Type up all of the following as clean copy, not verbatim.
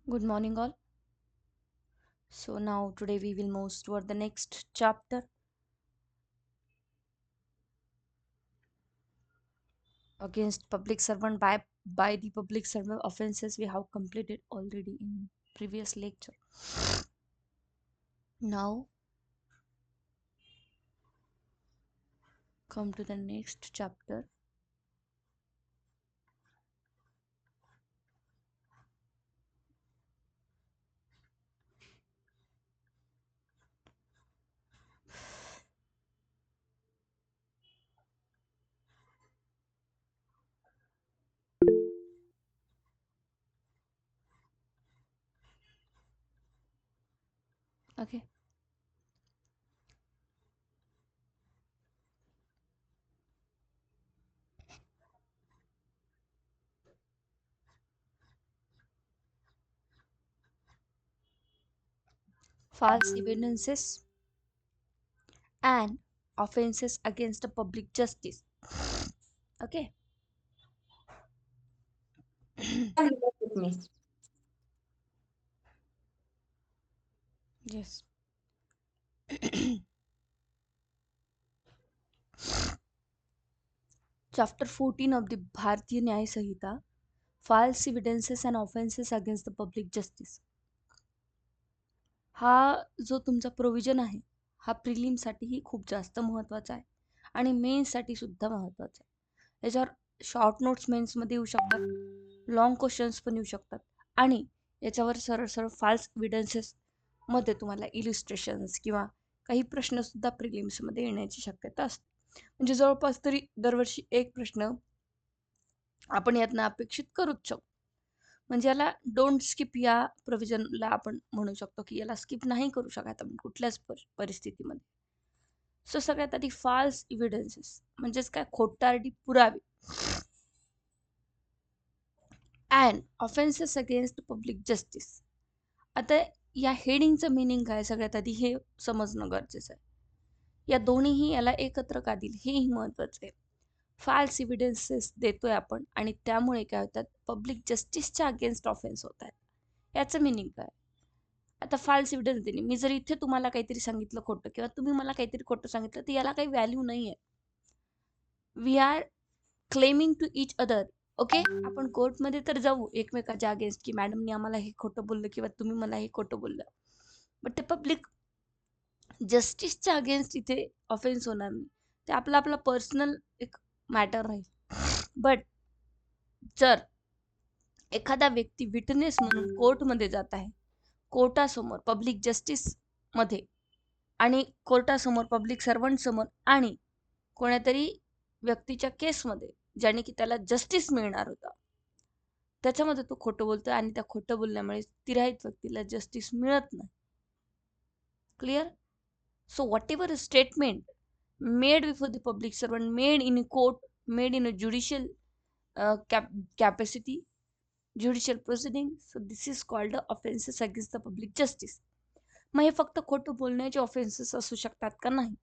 Good morning, all. So, now today we will move toward the next chapter against public servant by the public servant offenses we have completed already in previous lecture. Now, come to the next chapter. Okay. False evidences and offenses against the public justice. Okay. Leave it with me. Yes. Chapter 14 of the Bharatiya Nyaya Samhita, false evidences and offenses against the public justice. हा जो तुमचा provision आहे हा प्रिलिमसाठीही खूप जास्त महत्त्वाचा आहे आणि मेन्ससाठी सुद्धा महत्त्वाचा आहे. याच्यावर शॉर्ट नोट्स मेन्समध्ये येऊ शकतात, लॉंग क्वेश्चन्स पण येऊ शकतात आणि याच्यावर सरळ सरळ फाल्स एव्हिडन्सेस मध्ये तुम्हाला इलिस्ट्रेशन्स किंवा काही प्रश्नसुद्धा प्रिलिम्समध्ये येण्याची शक्यता असते. म्हणजे जवळपास तरी दरवर्षी एक प्रश्न आपण यातनं अपेक्षित करूच शकतो. म्हणजे याला डोंट स्किप या प्रोव्हिजनला आपण म्हणू शकतो की याला स्किप नाही करू शकत आपण कुठल्याच परिस्थितीमध्ये. सो सगळ्यात आधी फाल्स इव्हिडन्सेस म्हणजेच काय, खोटारडी पुरावे and offences against public justice. आता या हेडिंगचं मिनिंग काय सगळ्यात आधी हे समजणं गरजेचं आहे. या दोन्हीही याला एकत्र का दिली हेही महत्वाचं आहे. फाल्स इव्हिडन्सेस देतोय आपण आणि त्यामुळे काय होतात, पब्लिक जस्टिसच्या अगेन्स्ट ऑफेन्स होत आहेत. याचं मिनिंग काय? आता फाल्स एव्हिडन्स देणे, मी जर इथे तुम्हाला काहीतरी सांगितलं खोटं किंवा तुम्ही मला काहीतरी खोटं सांगितलं तर याला काही व्हॅल्यू नाही आहे. We are claiming to each other. Okay, आपण कोर्टमध्ये तर जाऊ एकमेकाच्या अगेन्स्ट की मॅडमनी आम्हाला हे खोटं बोललं किंवा तुम्ही मला हे खोटं बोललं, बट ते पब्लिक जस्टिसच्या अगेन्स्ट इथे ऑफेन्स होणार नाही. ते आपला आपला पर्सनल एक मॅटर राहील. बट जर एखादा व्यक्ती विटनेस म्हणून कोर्टमध्ये जात आहे, कोर्टासमोर पब्लिक जस्टिस मध्ये आणि कोर्टासमोर पब्लिक सर्वंट समोर आणि कोणत्यातरी व्यक्तीच्या केसमध्ये ज्याने की त्याला जस्टिस मिळणार होता, त्याच्यामध्ये तो खोटं बोलतोय आणि त्या खोटं बोलल्यामुळे तिराहित व्यक्तीला जस्टिस मिळत नाही. Clear? So what ever statement made before the public servant, made in court, made in a judicial capacity, judicial proceeding, so this is called offences against the public justice. मग हे फक्त खोटं बोलण्याचे ऑफेन्सेस असू शकतात का? नाही.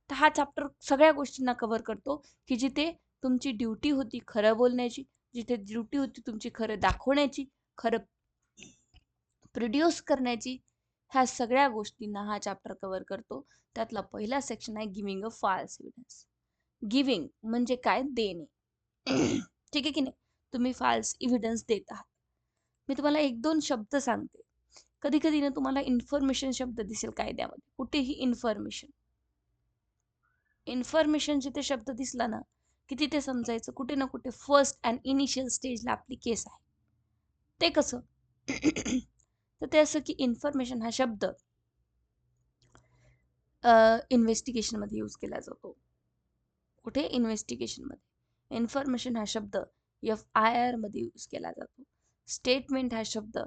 तर हा चॅप्टर सगळ्या गोष्टींना कव्हर करतो की जिथे तुमची ड्युटी होती खरं बोलण्याची, जिथे ड्युटी होती तुमची खरं दाखवण्याची, खरं प्रोड्यूस करण्याची, ह्या सगळ्या गोष्टींना हा चॅप्टर कव्हर करतो. त्यातला पहिला सेक्शन आहे giving a false evidence. Giving म्हणजे काय? देणे. ठीक आहे की नाही? तुम्ही फाल्स एव्हिडन्स देत आहात. मी तुम्हाला एक दोन शब्द सांगते. कधी कधी ना तुम्हाला इन्फॉर्मेशन शब्द दिसेल कायद्यामध्ये, कुठेही इन्फॉर्मेशन. इन्फॉर्मेशन जिथे शब्द दिसला ना की तिथे समजायचं कुठे ना कुठे फर्स्ट अँड इनिशियल स्टेजला आपली केस आहे. ते कसं? तर ते असं की इन्फॉर्मेशन हा शब्द इन्व्हेस्टिगेशनमध्ये यूज केला जातो. कुठे? इन्व्हेस्टिगेशनमध्ये. इन्फॉर्मेशन हा शब्द FIR मध्ये यूज केला जातो. स्टेटमेंट हा शब्द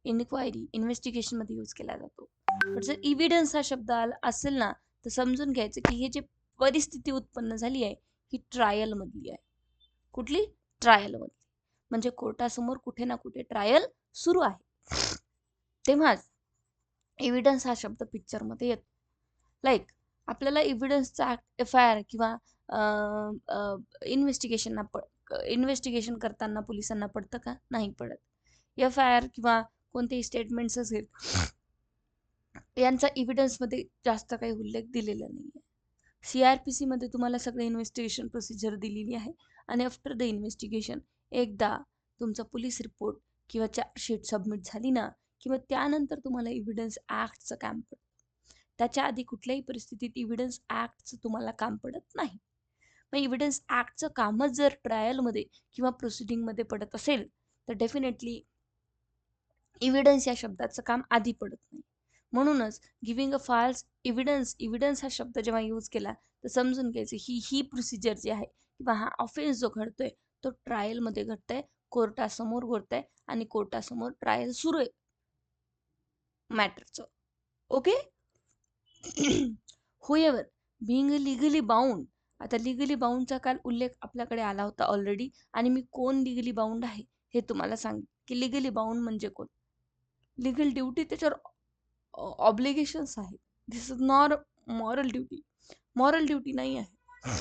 इन्क्वायरी इन्व्हेस्टिगेशनमध्ये यूज केला जातो. पण जर इव्हिडन्स हा शब्द असेल ना तर समजून घ्यायचं की हे जे परिस्थिती उत्पन्न झाली आहे ही ट्रायल मधली आहे. कुठली? ट्रायल मधली. म्हणजे कोर्टासमोर कुठे ना कुठे ट्रायल सुरू आहे, तेव्हाच एव्हिडन्स हा शब्द पिक्चरमध्ये येतो. लाईक आपल्याला एव्हिडन्सचा FIR किंवा इन्व्हेस्टिगेशन करताना पोलिसांना पडतं का? नाही पडत. FIR किंवा कोणतेही स्टेटमेंट्स असेल यांचा एव्हिडन्समध्ये जास्त काही उल्लेख दिलेला नाही आहे. CRPCमध्ये तुम्हाला सगळे इन्व्हेस्टिगेशन प्रोसिजर दिलेली आहे आणि आफ्टर द इन्व्हेस्टिगेशन एकदा तुमचा पोलीस रिपोर्ट किंवा चार्जशीट सबमिट झाली ना किंवा त्यानंतर तुम्हाला एव्हिडन्स ॲक्टचं काम पडतं. त्याच्या आधी कुठल्याही परिस्थितीत एव्हिडन्स ॲक्टचं तुम्हाला काम पडत नाही. मग एव्हिडन्स ॲक्टचं कामच जर ट्रायलमध्ये किंवा प्रोसिडिंगमध्ये पडत असेल तर डेफिनेटली एव्हिडन्स या शब्दाचं काम आधी पडत नाही. म्हणूनच गिव्हिंग अ फॉल्स एव्हिडन्स हा शब्द जेव्हा यूज केला तर समजून घ्यायचं ही प्रोसिजर जी आहे किंवा हा ऑफेन्स जो घडतोय तो ट्रायलमध्ये घडतोय, कोर्टासमोर घडतोय आणि कोर्टासमोर ट्रायल सुरू आहे मॅटरचं. ओके. होएव्हर बिंग लिगली बाउंड, आता लिगली बाउंडचा काल उल्लेख आपल्याकडे आला होता ऑलरेडी आणि मी कोण लिगली बाउंड आहे हे तुम्हाला सांग की लिगली बाउंड म्हणजे कोण. लिगल ड्युटी त्याच्यावर ऑब्लिगेशन्स आहेत. This is not moral duty. Moral duty नाही आहे.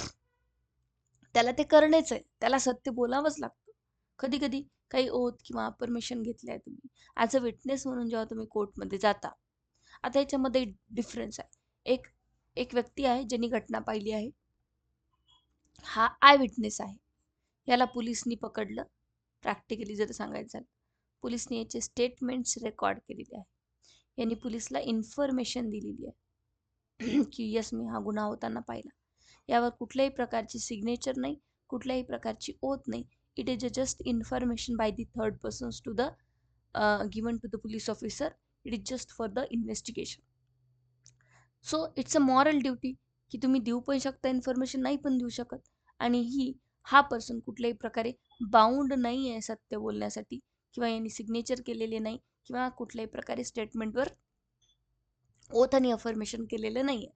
त्याला ते करणेच आहे. त्याला सत्य बोलावंच लागतं. कधी कधी काही ओथ किंवा परमिशन घेतली आहे तुम्ही ॲज अ विटनेस म्हणून जेव्हा तुम्ही कोर्टमध्ये जाता. आता याच्यामध्ये डिफरन्स आहे. एक एक व्यक्ती आहे ज्यांनी घटना पाहिली आहे. हा आय विटनेस आहे. याला पोलिसनी पकडलं. प्रॅक्टिकली जर सांगायचं झालं पोलिसने याचे स्टेटमेंट्स रेकॉर्ड केलेले आहे. यांनी पोलिसला इन्फॉर्मेशन दिलेली आहे की यस मी हा गुन्हा होताना पाहिला. यावर कुठल्याही प्रकारची सिग्नेचर नाही, कुठल्याही प्रकारची ओथ नाही. It is just information by the third persons to the given to the police officer. It is just for the investigation. So it's a moral duty की तुम्ही देऊ पण शकता इन्फॉर्मेशन, नाही पण देऊ शकत. आणि हा पर्सन कुठल्याही प्रकारे बाउंड नाही आहे सत्य बोलण्यासाठी किंवा यांनी सिग्नेचर केलेले नाही किंवा कुठल्याही प्रकारे स्टेटमेंटवर ओथ आणि अफर्मेशन केलेलं नाही आहे.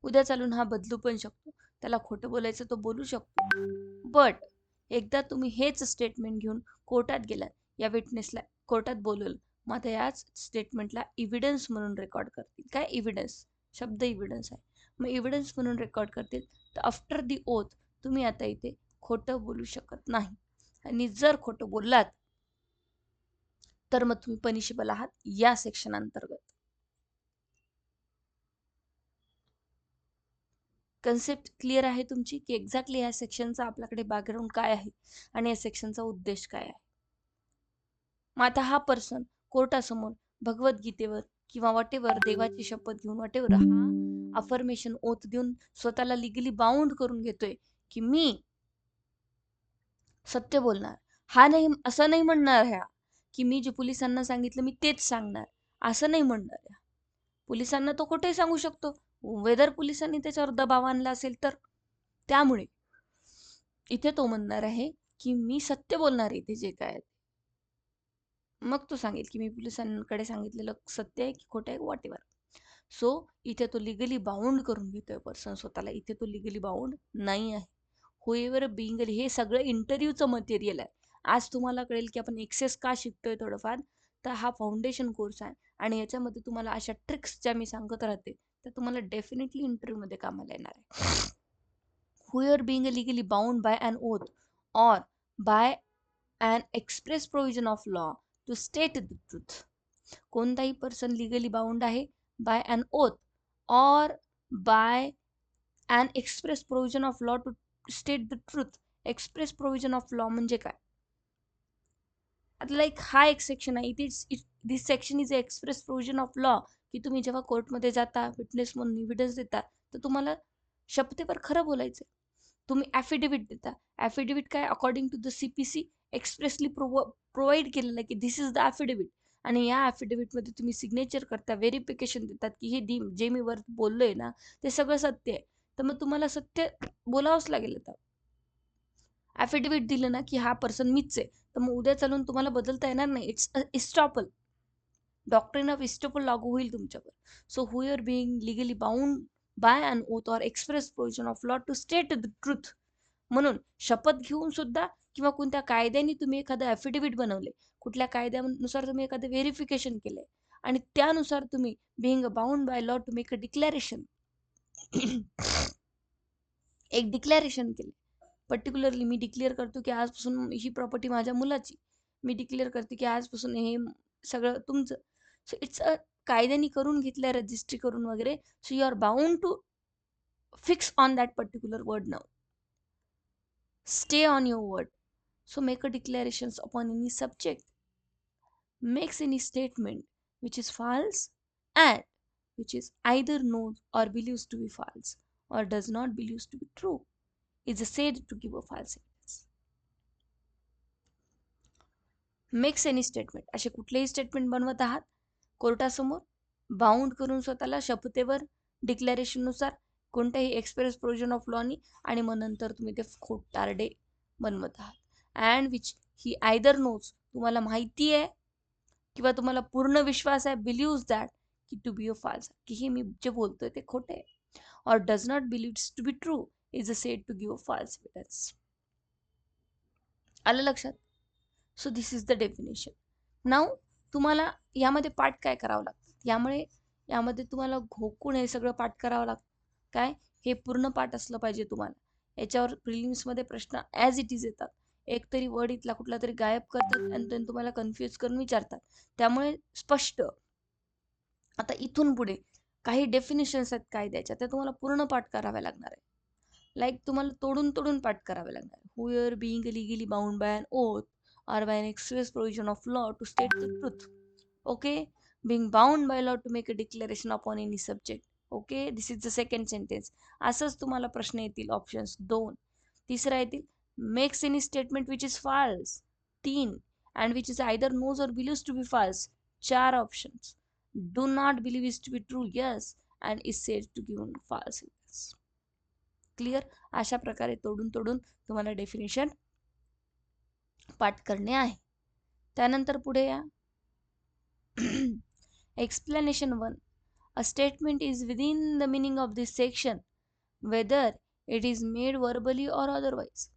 उद्या चालून हा बदलू पण शकतो. त्याला खोटं बोलायचं तो बोलू शकतो. बट एकदा तुम्ही हेच स्टेटमेंट घेऊन कोर्टात गेलात, या विटनेसला कोर्टात बोलवलं, मग आता याच स्टेटमेंटला एव्हिडन्स म्हणून रेकॉर्ड करतील. काय एव्हिडन्स? शब्द एव्हिडन्स आहे. मग एव्हिडन्स म्हणून रेकॉर्ड करतील तर आफ्टर दी ओथ तुम्ही आता इथे खोटं बोलू शकत नाही. आणि जर खोटं बोललात तर मग तुम्ही पनिशेबल आहात या सेक्शन अंतर्गत. कन्सेप्ट क्लिअर आहे तुमची की एक्झॅक्टली या सेक्शनचा आपल्याकडे बॅकग्राऊंड काय आहे आणि या सेक्शनचा उद्देश काय आहे. मग आता हा पर्सन कोर्टासमोर भगवद्गीतेवर किंवा वॉटेवर देवाची शपथ घेऊन वॉटेवर हा अफर्मेशन ओथ देऊन स्वतःला लिगली बाउंड करून घेतोय की मी सत्य बोलणार. हा नाही असं नाही म्हणणार ह्या की मी जे पोलिसांना सांगितलं मी तेच सांगणार, असं नाही म्हणणार ह्या. पोलिसांना तो कुठेही सांगू शकतो, वेदर पोलिसांनी त्याच्यावर दबाव आणला असेल तर. त्यामुळे इथे तो म्हणणार आहे की मी सत्य बोलणार आहे इथे जे काय. मग तो सांगेल की मी पोलिसांकडे सांगितलेलं सत्य आहे की खोटं आहे, वॉट एव्हर. सो इथे तो लिगली बाउंड करून घेतोय पर्सन स्वतःला. इथे तो लिगली बाउंड नाही आहे. हुएवर बिंग, हे सगळं इंटरव्ह्यूचं मटेरियल आहे. आज तुम्हाला कळेल की आपण एक्सेस का शिकतोय थोडंफार, तर हा फाउंडेशन कोर्स आहे आणि याच्यामध्ये तुम्हाला अशा ट्रिक्स ज्या मी सांगत राहते त्या तुम्हाला डेफिनेटली इंटरव्ह्यूमध्ये कामाला येणार आहे. However being legally bound by an oath or by an express provision of law to state the truth. कोणताही पर्सन लिगली बाउंड आहे बाय अन ओथ और by an express provision of law to state the truth. Express provision of law म्हणजे काय? आता like हा एक section आहे. This section is express provision of law की तुम्ही जेव्हा कोर्टमध्ये जाता, विटनेस म्हणून एव्हिडन्स देता, तर तुम्हाला शपथेवर खरं बोलायचं. तुम्ही ॲफिडेव्हिट देता. ॲफिडेव्हिट काय? According to the CPC expressly provide केलेलं आहे की दिस इज द ॲफिडेव्हिट. आणि या ॲफिडेव्हिटमध्ये तुम्ही सिग्नेचर करता, व्हेरिफिकेशन देतात की हे जे मी वर बोललोय ना ते सगळं सत्य आहे. तर मग तुम्हाला सत्य बोलावंच लागेल. आता ॲफिडेव्हिट दिलं ना की हा पर्सन मीच आहे, तर मग उद्या चालून तुम्हाला बदलता येणार नाही. It's estoppel. Doctrine of estoppel लागू होईल तुमच्यावर. So however being legally bound by an oath or express provision of law to state the truth. म्हणून शपथ घेऊन सुद्धा किंवा कोणत्या कायद्याने तुम्ही एखादं ॲफिडेव्हिट बनवले, कुठल्या कायद्यानुसार तुम्ही एखादं व्हेरिफिकेशन केलंय आणि त्यानुसार तुम्ही being bound by law to make a declaration एक डिक्लॅरेशन केले. पर्टिक्युलरली मी डिक्लेअर करतो की आजपासून ही प्रॉपर्टी माझ्या मुलाची. मी डिक्लेअर करते की आजपासून हे सगळं तुमचं. सो इट्स अ कायद्याने करून घेतलंय रजिस्ट्री करून वगैरे. So you are bound to fix on that particular word नाव. Stay on your word. So make a declarations upon any subject, makes any statement which is false and which is either known or believes to be false or does not believes to be true is said to give a false evidence. Makes any statement असे कुठलेही statement बनवत आहात कोर्टासमोर bound करून स्वतःला शपथेवर डिक्लेरेशननुसार कोणत्याही express provision of लॉनी आणि मग नंतर तुम्ही ते खोटारडे बनवत आहात and which he either knows तुम्हाला माहिती आहे किंवा तुम्हाला पूर्ण विश्वास आहे बिलीव्स दॅट की टू बी अ फॉल्स की हे मी जे बोलतोय ते खोटे आहे और does not believes to be true is a said to give a false evidence. आलं लक्षात. So this is the definition. नाव तुम्हाला यामध्ये पाठ काय करावं लागतं यामध्ये तुम्हाला घोकून हे सगळं पाठ करावं लागतं. काय हे पूर्ण पाठ असलं पाहिजे तुम्हाला. याच्यावर प्रिलिम्समध्ये प्रश्न ॲज इट इज येतात. एक तरी वर्ड इथला कुठला तरी गायब करतात आणि then तुम्हाला कन्फ्यूज करून विचारतात. त्यामुळे स्पष्ट आता इथून पुढे काही डेफिनेशन्स आहेत कायद्याच्या त्या तुम्हाला पूर्ण पाठ कराव्या लागणार आहे. लाईक तुम्हाला तोडून तोडून पाठ करावे लागणार आहे. Whoever being legally bound by an oath or by an express provision of law to state the truth. Okay, being bound by law to make a declaration upon any subject. Okay, this is the second sentence. असंच तुम्हाला प्रश्न येतील options 2. तिसरा येतील makes any statement which is false 3 and which is either knows or believes to be false 4 options. do not believe is to be true yes and is said to give false yes. Clear. अशा प्रकारे तोडून तोडून तुम्हाला definition पाठ करणे आहे. त्यानंतर पुढे या explanation 1. A statement is within the meaning of this section whether it is made verbally और अदरवाइज.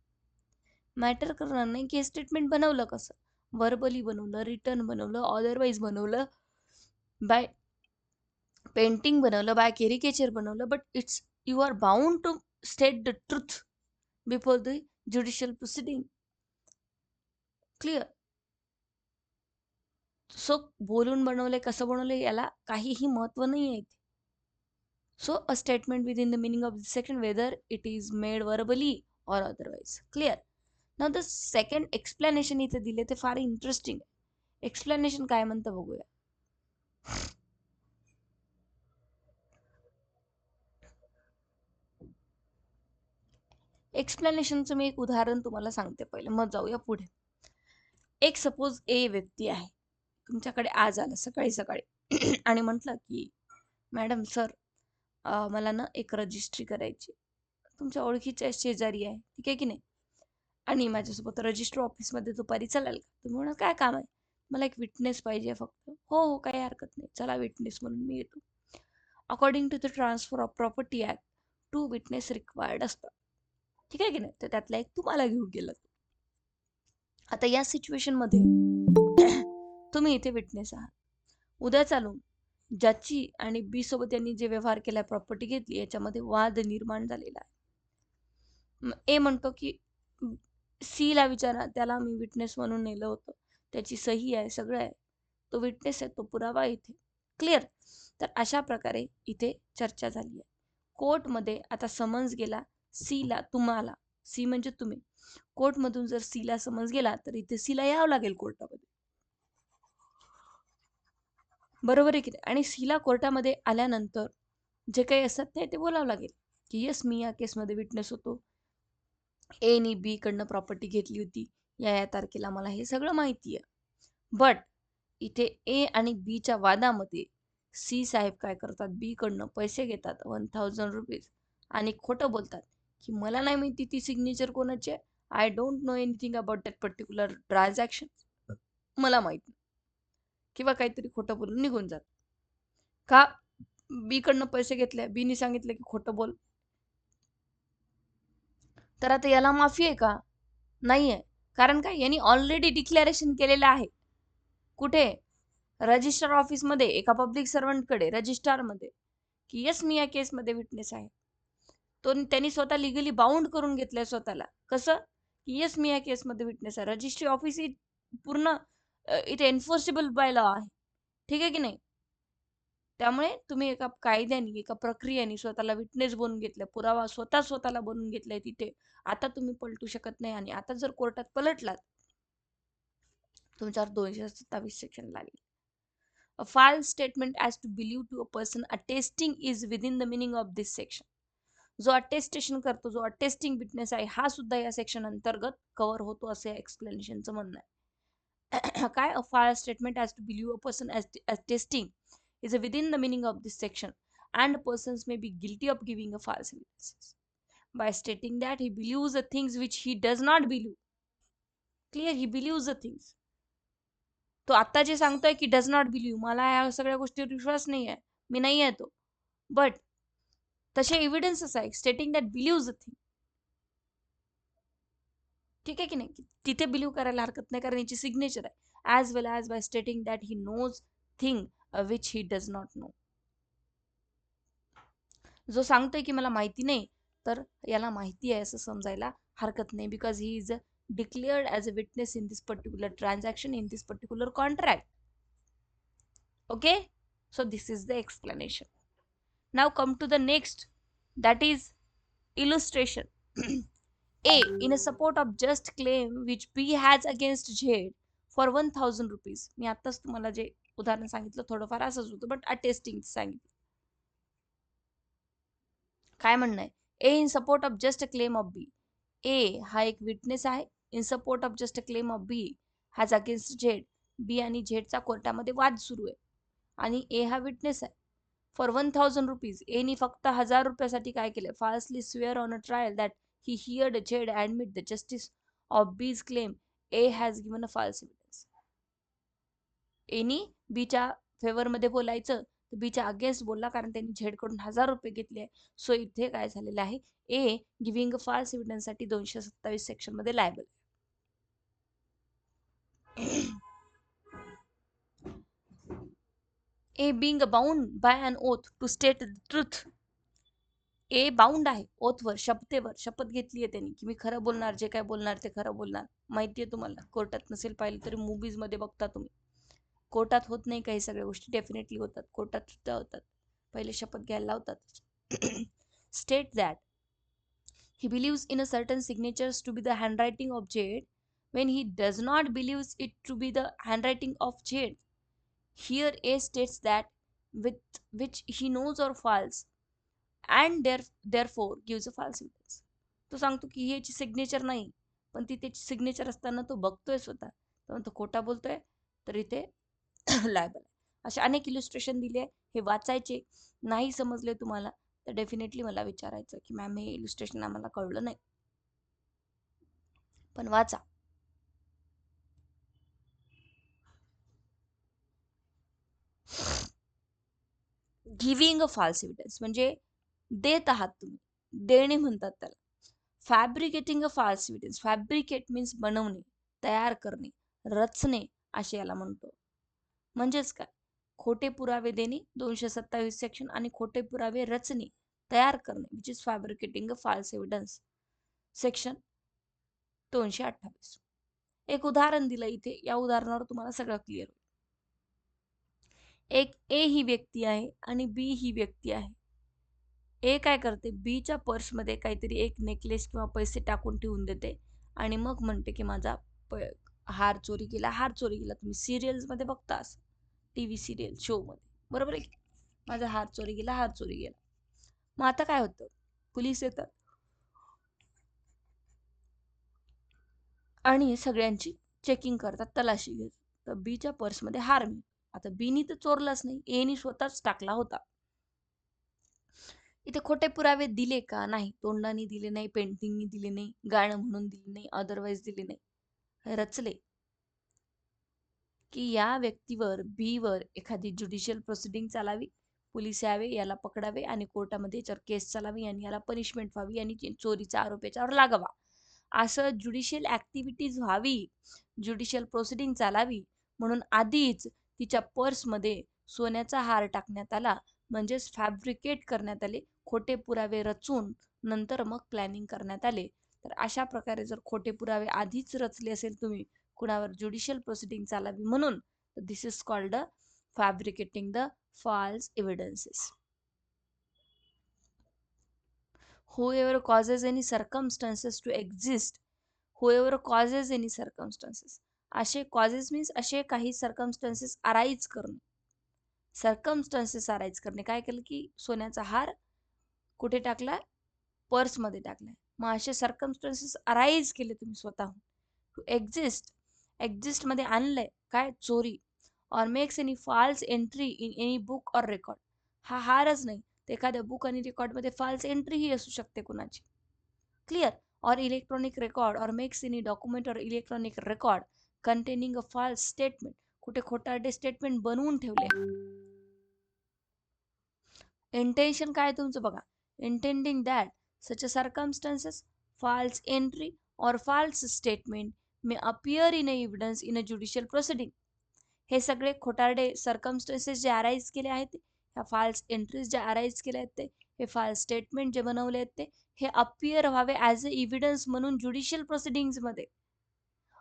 मॅटर करणार नाही की हे स्टेटमेंट बनवलं कसं. वर्बली बनवलं, रिटर्न बनवलं, अदरवाइज बनवलं, बाय पेंटिंग बनवलं, बाय कॅरिकेचर बनवलं, but it's you are bound to state the truth before the judicial proceeding. Clear. So बोलून बनवले कसं बनवले याला काहीही महत्व नाही आहे. So a statement within the meaning of this section whether it is made verbally और otherwise. Clear. Now the second explanation इथे दिले ते फार इंटरेस्टिंग आहे. एक्सप्लेनेशन काय म्हणतं बघूया. एक्सप्लेनेशनचं मी एक उदाहरण तुम्हाला सांगते पहिले मग जाऊया पुढे. एक सपोज ए व्यक्ती आहे तुमच्याकडे आज आला सकाळी सकाळी आणि म्हटलं की मॅडम सर मला ना एक रजिस्ट्री करायची. तुमच्या ओळखीच्या शेजारी आहे ठीक आहे की नाही आणि माझ्यासोबत रजिस्टर ऑफिसमध्ये दुपारी चालेल का. तुम्ही म्हणा काय काम आहे. मला एक विटनेस पाहिजे फक्त. हो हो काही हरकत नाही चला विटनेस म्हणून मी येतो. According to the transfer of property act 2 witness required असतात ठीक आहे की नाही. तर त्यातला एक तुम्हाला घेऊन गेलं. आता या सिच्युएशनमध्ये तुम्ही इथे विटनेस आहात. उद्या चालून ज्याची आणि बी सोबत यांनी जे व्यवहार केलाय प्रॉपर्टी घेतली याच्यामध्ये वाद निर्माण झालेला आहे. ए म्हणतो की सी ला विचारा त्याला मी विटनेस म्हणून नेलं होतं त्याची सही आहे सगळं आहे तो विटनेस आहे तो पुरावा इथे. क्लिअर. तर अशा प्रकारे इथे चर्चा झाली आहे. कोर्टमध्ये आता समन्स गेला सीला तुम्हाला सी म्हणजे तुम्ही कोर्टमधून जर सीला समन्स गेला तर इथे सीला यावं लागेल कोर्टामध्ये. बरोबर आहे की नाही. आणि सीला कोर्टामध्ये आल्यानंतर जे काही असतात ते बोलावं लागेल की येस मी या केसमध्ये विटनेस होतो. ए नी बी कडनं प्रॉपर्टी घेतली होती या तारखेला मला हे सगळं माहिती आहे. बट इथे ए आणि बीच्या वादामध्ये सी साहेब काय करतात बी कडनं पैसे घेतात 1000 रुपीज आणि खोटं बोलतात की मला नाही माहिती ती सिग्नेचर कोणाची आहे. I don't know anything about that particular transaction मला माहित नाही किंवा काहीतरी खोटं बोलून निघून जात. का बी कडनं पैसे घेतले बीनी सांगितलं की खोटं बोल. तर आता याला माफी आहे का. नाहीये. कारण काय यांनी ऑलरेडी डिक्लेरेशन केलेलं आहे. कुठे रजिस्टर ऑफिसमध्ये एका पब्लिक सर्वंटकडे रजिस्ट्रारमध्ये की येस मी या केसमध्ये विटनेस आहे. तो त्यांनी स्वतः लिगली बाउंड करून घेतलंय स्वतःला. कसं की येस मी या केसमध्ये विटनेस आहे. रजिस्ट्री ऑफिस ही पूर्ण इथे एन्फोर्सेबल बाय लॉ आहे. ठीक आहे की नाही? त्यामुळे तुम्ही एका कायद्याने, एका प्रक्रियेने स्वतःला विटनेस बनवून घेतलं, पुरावा स्वतःला बनवून घेतलाय तिथे. आता तुम्ही पलटू शकत नाही आणि आता जर कोर्टात पलटलात, तुमच्यावर 227 सेक्शन लागेल. A false statement as to believe to a person attesting is within the meaning of this section. जो अटेस्टेशन करतो, जो अटेस्टिंग विटनेस आहे, हा सुद्धा या सेक्शन अंतर्गत कव्हर होतो असे एक्सप्लेनेशनचं म्हणणं आहे. काय अ false statement as to believe a person as attesting is within the meaning of this section and persons may be guilty of giving a false evidence by stating that he believes the things which he does not believe. Clear, he believes the things. तो आता जे सांगतोय की does not believe, मला या सगळ्या गोष्टीवर विश्वास नाही आहे, मी नाही आहे तो, बट तसे एव्हिडन्सेस आहे स्टेटिंग दॅट बिलीव्ह द थिंग. ठीक आहे की नाही? तिथे बिलीव्ह करायला हरकत नाही कारण याची सिग्नेचर आहे. As well as by stating that he knows thing which he does not know. जो सांगतोय की मला माहिती नाही, तर याला माहिती आहे असं समजायला हरकत नाही, because he is declared as a witness in this particular transaction, in this particular contract. Okay, so this is the explanation. Now come to the next, that is illustration. A, in a support of just claim which B has against Z for 1000 rupees. मी आताच तुम्हाला जे उदाहरण सांगितलं थोडंफार असंच होतं, but testing सांगितलं. काय म्हणणं आहे? A in support of just a claim of B. A हा एक विटनेस आहे. In support of just a claim of B has against Z. B आणि झेडचा कोर्टामध्ये वाद सुरू आहे आणि ए हा विटनेस आहे. फॉर 1000 रुपीज एनी फक्त 1000 रुपयासाठी काय केलं? Falsely swear on a trial that he heard Z admit the justice of B's claim. A has given a false evidence. Any बीच्या फेवरमध्ये बोलायचं तर बीच्या अगेन्स्ट बोलला कारण त्यांनी झेडकडून 1000 रुपये घेतले आहे. सो इथे काय झालेलं आहे? A giving a false evidence साठी 227 सेक्शन मध्ये liable. A being bound by an oath to state the truth. A bound आहे ओथवर, शपथेवर, शपथ घेतली आहे त्यांनी की मी खरं बोलणार, जे काय बोलणार ते खरं बोलणार. माहिती आहे तुम्हाला, कोर्टात नसेल पाहिलं तरी मूवीज मध्ये बघता तुम्ही. कोर्टात होत नाही काही सगळ्या गोष्टी, डेफिनेटली होतात, कोर्टात सुद्धा होतात. पहिले शपथ घ्यायला लावतात. State that he believes in a certain signatures to be the handwriting of Jade when he does not believes it to be the handwriting of Jade. Here A states that with which he knows are false and therefore gives a false evidence. तो सांगतो की ही याची signature नाही, पण ती त्याची signature असताना तो बघतोय स्वतः, तर तो खोटा बोलतोय, तर इथे लायबल. असे अनेक इलिस्ट्रेशन दिले, हे वाचायचे. नाही समजले तुम्हाला तर डेफिनेटली मला विचारायचं की मॅम हे इलिस्ट्रेशन आम्हाला कळलं नाही, पण वाचा. गिव्हिंग अ फॉल्स एव्हिडन्स म्हणजे देत आहात तुम्ही, देणे म्हणतात त्याला. Fabricating a false evidence, fabricate means बनवणे, तयार करणे, रचणे असे याला म्हणतो. म्हणजेच काय? खोटे पुरावे देणे 227 सेक्शन आणि खोटे पुरावे रचणे, तयार करणे, which is fabricating a false evidence section 228. एक उदाहरण दिलं इथे, या उदाहरणावर तुम्हाला सगळं क्लिअर होईल. एक ए ही व्यक्ती आहे आणि बी ही व्यक्ती आहे. ए काय करते? बीच्या पर्समध्ये काहीतरी एक नेकलेस किंवा पैसे टाकून ठेवून देते आणि मग म्हणते की माझा हार चोरी गेला, हार चोरी गेला. तुम्ही सिरियल्स मध्ये बघता असं, टीव्ही सिरियल शो मध्ये, बरोबर आहे की? माझा हार चोरी गेला, हार चोरी गेला. मग आता काय होतं? पोलीस येतात आणि सगळ्यांची चेकिंग करतात, तलाशी घेतात. तर बीच्या पर्समध्ये हार मिळतो. आता बीनी तर चोरलाच नाही, एनी स्वतःच टाकला होता. इथे खोटे पुरावे दिले का? नाही. तोंडाने दिले नाही, पेंटिंगनी दिले नाही, गाणं म्हणून दिले नाही, अदरवाईज दिले नाही. रचले की या व्यक्तीवर बी वर एखादी ज्युडिशियल प्रोसिडिंग चालावी, पोलीस यावे, याला पकडावे आणि कोर्टामध्ये याच्यावर केस चालावी आणि याला पनिशमेंट व्हावी आणि चोरीचा आरोप याच्यावर लागावा, असं ज्युडिशियल ऍक्टिव्हिटीज व्हावी, ज्युडिशियल प्रोसिडिंग चालावी म्हणून आधीच तिच्या पर्समध्ये सोन्याचा हार टाकण्यात आला. म्हणजेच फॅब्रिकेट करण्यात आले, खोटे पुरावे रचून नंतर मग प्लॅनिंग करण्यात आले. तर अशा प्रकारे जर खोटे पुरावे आधीच रचले असेल तुम्ही, कुणावर ज्युडिशियल प्रोसिडिंग चालावी म्हणून. This is called fabricating the false evidences. Whoever causes any circumstances to exist, whoever causes any circumstances, असे causes means असे काही circumstances arise करणे. सर्कमस्टन्सेस अराईज करणे. काय केलं की सोन्याचा हार कुठे टाकलाय? पर्समध्ये टाकलाय. मग असे सर्कमस्टन्सेस अराईज केले तुम्ही स्वतःहून. टू एक्झिस्ट मध्ये आणलंय काय? चोरी. Or makes any false entry in any book or record. हा हारच नाही तर एखाद्या बुक आणि रेकॉर्डमध्ये फॉल्स एंट्री ही असू शकते कुणाची. Clear. Or electronic record or makes any document or electronic record containing a false statement. कुठे खोटारडे स्टेटमेंट बनवून ठेवले. इंटेन्शन काय तुमचं बघा. Intending that such a circumstances, false entry or false statement may appear in a evidence in a judicial proceeding. हे सगळे खोटारडे circumstances जे अराईज केले आहेत, ह्या फाल्स एंट्रीज ज्या अराईज केल्या आहेत ते, हे फाल्स स्टेटमेंट जे बनवले आहेत ते, हे अपियर व्हावे ॲज अ एव्हिडन्स म्हणून ज्युडिशियल प्रोसिडिंग्जमध्ये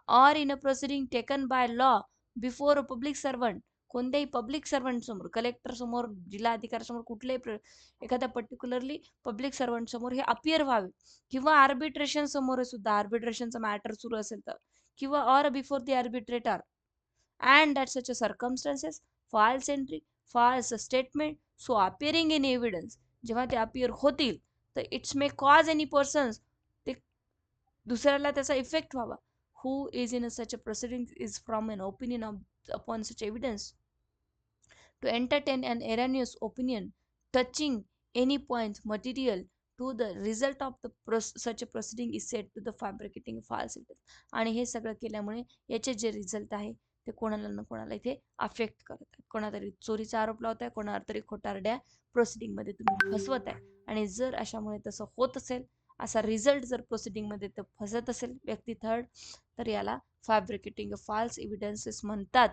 or in a proceeding taken by law before a public servant. कोणत्याही पब्लिक सर्वंट समोर, कलेक्टर समोर, जिल्हाधिकारी समोर, कुठल्याही एखाद्या पर्टिक्युलरली पब्लिक सर्वंट समोर हे अपियर व्हावे. किंवा आर्बिट्रेशन समोर सुद्धा, आर्बिट्रेशनचा मॅटर सुरू असेल तर, किंवा or before the arbitrator. And that such a circumstances, false entry, false statement, so appearing in evidence, जेव्हा ते appear होतील तर it's may cause any persons, ते दुसऱ्याला त्याचा इफेक्ट व्हावा. who is in such a proceeding is from an opinion upon such evidence to entertain an erroneous opinion touching any point material to the result of the such a proceeding is said to the fabricating false evidence. आणि हे सगळं केल्यामुळे याचे जे result आहे ते कोणाला ना कोणाला इथे अफेक्ट करत आहे. कोणातरी चोरीचा आरोप लावत आहे, कोणाला तरी खोटारड्या प्रोसिडिंगमध्ये तुम्ही फसवत आहे. आणि जर अशामुळे तसं होत असेल, असा रिझल्ट जर प्रोसिडिंगमध्ये तर फसत असेल व्यक्ती थर्ड, तर याला फॅब्रिकेटिंग फॉल्स एव्हिडन्सेस म्हणतात.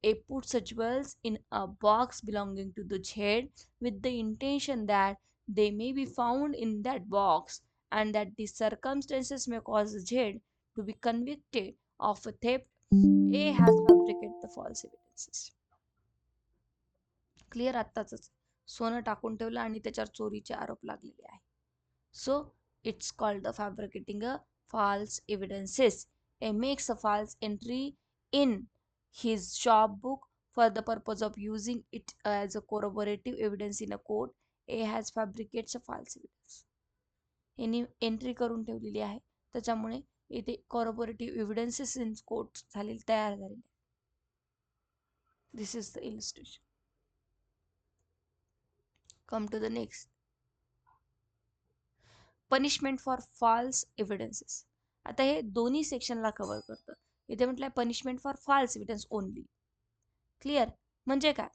A puts jewels in a box belonging to the jade with the intention that they may be found in that box and that the circumstances may cause the jade to be convicted of a theft. A has fabricated the false evidences. Clear. आत्ताच सोनं टाकून ठेवलं आणि त्याच्यावर चोरीचे आरोप लागलेले आहे. So it's called the fabricating a false evidences. A makes a false entry in his shop book for the purpose of using it as a corroborative evidence in a court. A has fabricates a false evidence. यांनी entry करून ठेवलेली आहे, त्याच्यामुळे इथे corroborative evidences in court तयार झालेले. This is the illustration. Come to the next. Punishment for false evidences. आता हे दोन्ही सेक्शनला कव्हर करतं. इथे म्हटलंय punishment for false evidence only. Clear. म्हणजे काय?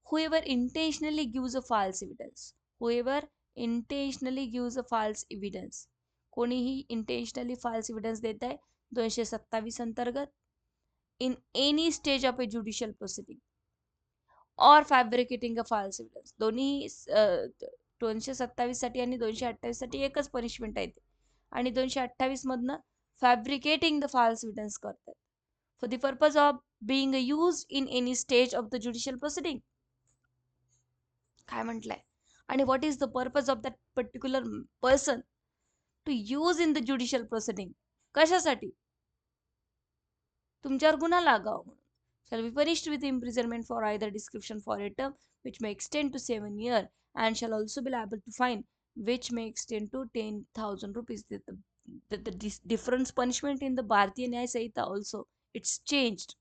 Whoever intentionally gives a false evidence, whoever intentionally gives a false evidence, कोणीही इंटेन्शनली फॉल्स एव्हिडन्स देत आहे 227 अंतर्गत in any stage of a judicial proceeding or fabricating a false evidence. दोन्ही 227 साठी आणि 228 साठी एकच पनिशमेंट आहे आणि 228 मधनं फॅब्रिकेटिंग द फॉल्स एव्हिडन्स करतात for the purpose of being used in any stage of the judicial proceeding. काय म्हटलंय? आणि what is the purpose of that particular person to use in the judicial proceeding? कशासाठी? तुमच्यावर गुन्हा लागावा म्हणून. shall be punished with imprisonment for either description for a term which may extend to 7 years and shall also be liable to fine which may extend to 10,000 rupees. The difference punishment in the Bharatiya Nyaya Samhita also it's changed.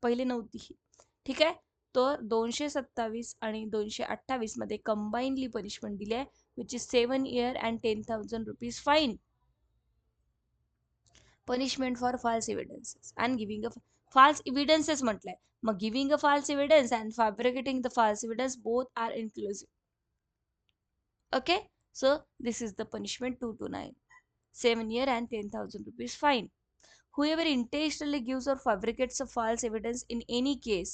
पहिले नव्हती ही. ठीक आहे. तर 227 आणि 228 मध्ये combinedly punishment दिली आहे which is 7 years and 10,000 rupees fine. Punishment for false evidences and giving a false evidences म्हटलंय. मग giving a false evidence and fabricating the false evidence both are inclusive. Okay, so this is the punishment 229, 7 years and 10,000 rupees fine. Whoever intentionally gives or fabricates a false evidence in any case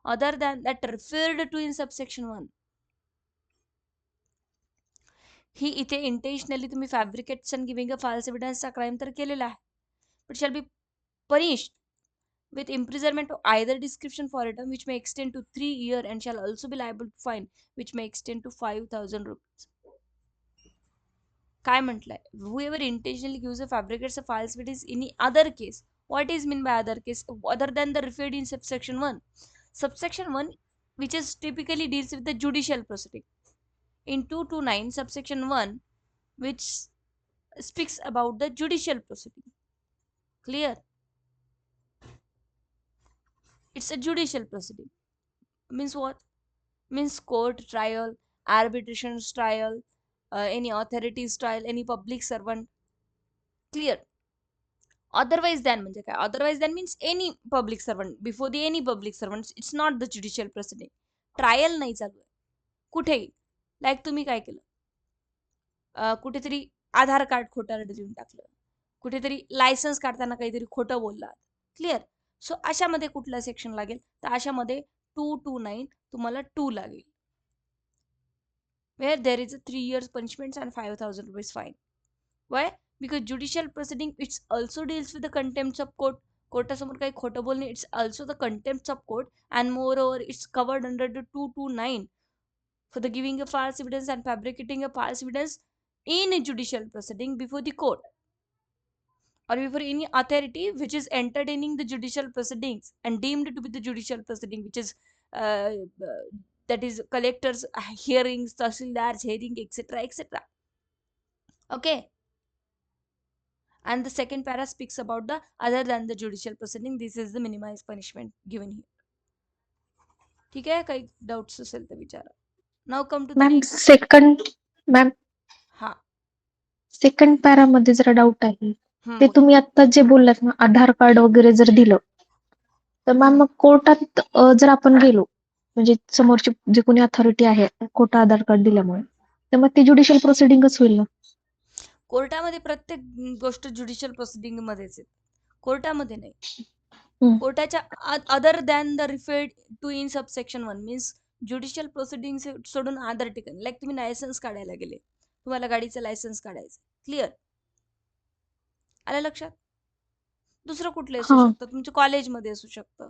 other than that referred to in subsection 1. ही इथे intentionally तुम्ही fabricates and giving a false एव्हिडन्सचा crime तर केलेला आहे, but shall be punished with imprisonment or either description for a term which may extend to 3 years and shall also be liable to fine which may extend to 5,000 rupees. काय म्हटलंय? Whoever intentionally gives or fabricates a false witness in any other case. What is meant by other case? Other than the referred in subsection 1. Subsection 1, which is typically deals with the judicial proceeding. In 229, subsection 1, which speaks about the judicial proceeding. Clear? It's a judicial proceeding. Means what? Means court trial, arbitration's trial, any authority's trial, any public servant. Clear? Otherwise than म्हणजे काय? Otherwise than means any public servant. Before the any public servant. It's not the judicial proceeding. Trial नाही चालू आहे कुठेही. Like तुम्ही काय केलं? कुठेतरी आधार कार्ड खोटं देऊन टाकलं, कुठेतरी लायसन्स काढताना काहीतरी खोटं बोलला. क्लिअर? सो अशामध्ये कुठलं सेक्शन लागेल? तर अशामध्ये 229 तुम्हाला 2 लागेल. where there is a 3 years punishment and 5,000 rupees fine. Why? Because judicial proceeding it also deals with the contempt of court. कोर्टासमोर काही खोटं बोलणे it's also the contempt of court and moreover it's covered under the 229 for the giving a false evidence and fabricating a false evidence in a judicial proceeding before the court or before any authority which is entertaining the judicial proceedings and deemed to be the judicial proceeding, which is uh, that is collectors hearings, tahsildars hearing, etc., etc. Okay. And the second para speaks about the other than the judicial proceeding. This is the minimized punishment given here. ठीक है? काही doubts असेल तर विचारा. Now come to the ma'am second para मध्ये जरा doubt आहे. ते तुम्ही आता जे बोललात ना आधार कार्ड वगैरे जर दिलं तर मॅम मग कोर्टात जर आपण गेलो म्हणजे समोरची जे कोणी अथॉरिटी आहे खोटं आधार कार्ड दिल्यामुळे तर मग ती ज्युडिशियल प्रोसिडिंगच होईल ना. कोर्टामध्ये प्रत्येक गोष्ट ज्युडिशियल प्रोसिडिंग मध्येच आहे, कोर्टामध्ये नाही. कोर्टाच्या other than the referred to in subsection 1 means judicial proceeding सोडून अदर ठिकाणी लाईक तुम्ही लायसन्स काढायला गेले, तुम्हाला गाडीचं लायसन्स काढायचं. क्लिअर? आलं लक्षात? दुसरं कुठलं असू शकतं, तुमच्या कॉलेजमध्ये असू शकतं.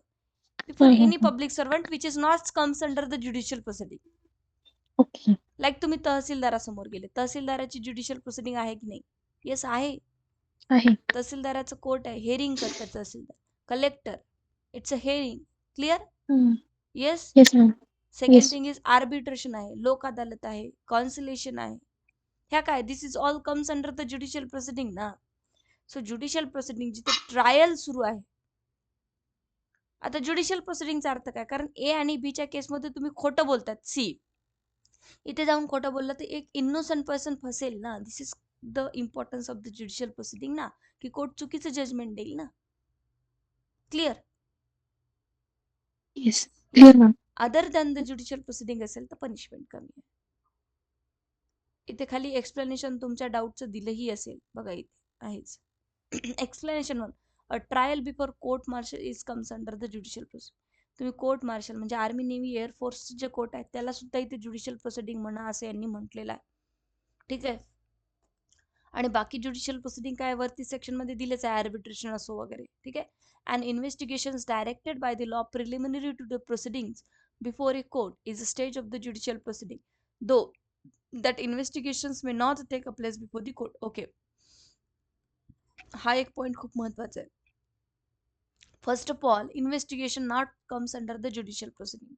Before any public servant which is not comes under the judicial proceeding. Like तुम्ही तहसीलदारासमोर गेले, तहसीलदाराची ज्युडिशियल प्रोसिडिंग आहे की नाही? येस आहे. तहसीलदाराचं कोर्ट आहे, हेअरिंग करतात तहसीलदार. Collector, it's a hearing. Clear? Yes. Second thing is arbitration आहे, लोक अदालत आहे, कॉन्सिलेशन आहे. ह्या काय? This is all comes under the judicial proceeding ना. सो ज्युडिशियल प्रोसिडिंग जिथे ट्रायल सुरू आहे. आता ज्युडिशियल प्रोसिडिंगचा अर्थ काय? कारण ए आणि बीच्या केसमध्ये तुम्ही खोटं बोलतात. सी इथे जाऊन खोटं बोललं तर एक इनोसंट पर्सन फसेल ना. This is the importance of the judicial proceeding ना, की कोर्ट चुकीचं जजमेंट देईल ना. Clear? Yes clear ma'am. Other than the judicial proceeding असेल तर पनिशमेंट कमी आहे. इथे खाली एक्सप्लेनेशन तुमच्या डाऊटचं दिलंही असेल बघा, इथे आहेच. Explanation 1, a trial before court martial is comes under the judicial proceeding. तुम्ही कोर्ट मार्शल म्हणजे आर्मी, नेव्ही, एअरफोर्स जे कोर्ट आहेत त्याला सुद्धा इथे ज्युडिशियल प्रोसिडिंग म्हणा असं यांनी म्हटलेलं आहे. ठीक आहे? आणि बाकी ज्युडिशियल प्रोसिडिंग काय वरती सेक्शन मध्ये दिलेच आहे, आर्बिट्रेशन असो वगैरे. ठीक आहे? And investigations directed by the law preliminary to the proceedings before a court is a stage of the judicial proceeding though that investigations may not take a place before the court. Okay, हा एक point खूप महत्वाचा आहे. First of all, investigation not comes under the judicial proceeding.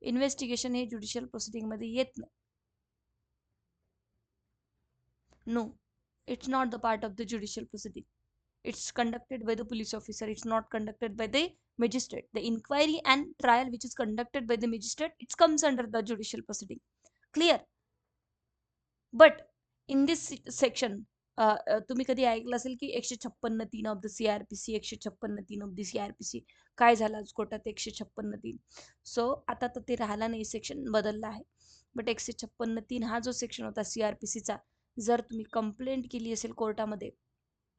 Investigation हे judicial proceeding मध्ये येत नाही. No, it's not the part of the judicial proceeding. It's conducted by the police officer. It's not conducted by the magistrate. The inquiry and trial which is conducted by the magistrate, it comes under the judicial proceeding. Clear? But in this section, तुम्ही कधी ऐकलं असेल की 156(3) of the CRPC, 156(3) of the CRPC. काय झालं आज कोर्टात 156(3). So आता तर ते राहिला नाही, सेक्शन बदलला आहे. बट 156(3) हा जो सेक्शन होता CRPCचा, जर तुम्ही कंप्लेंट केली असेल कोर्टामध्ये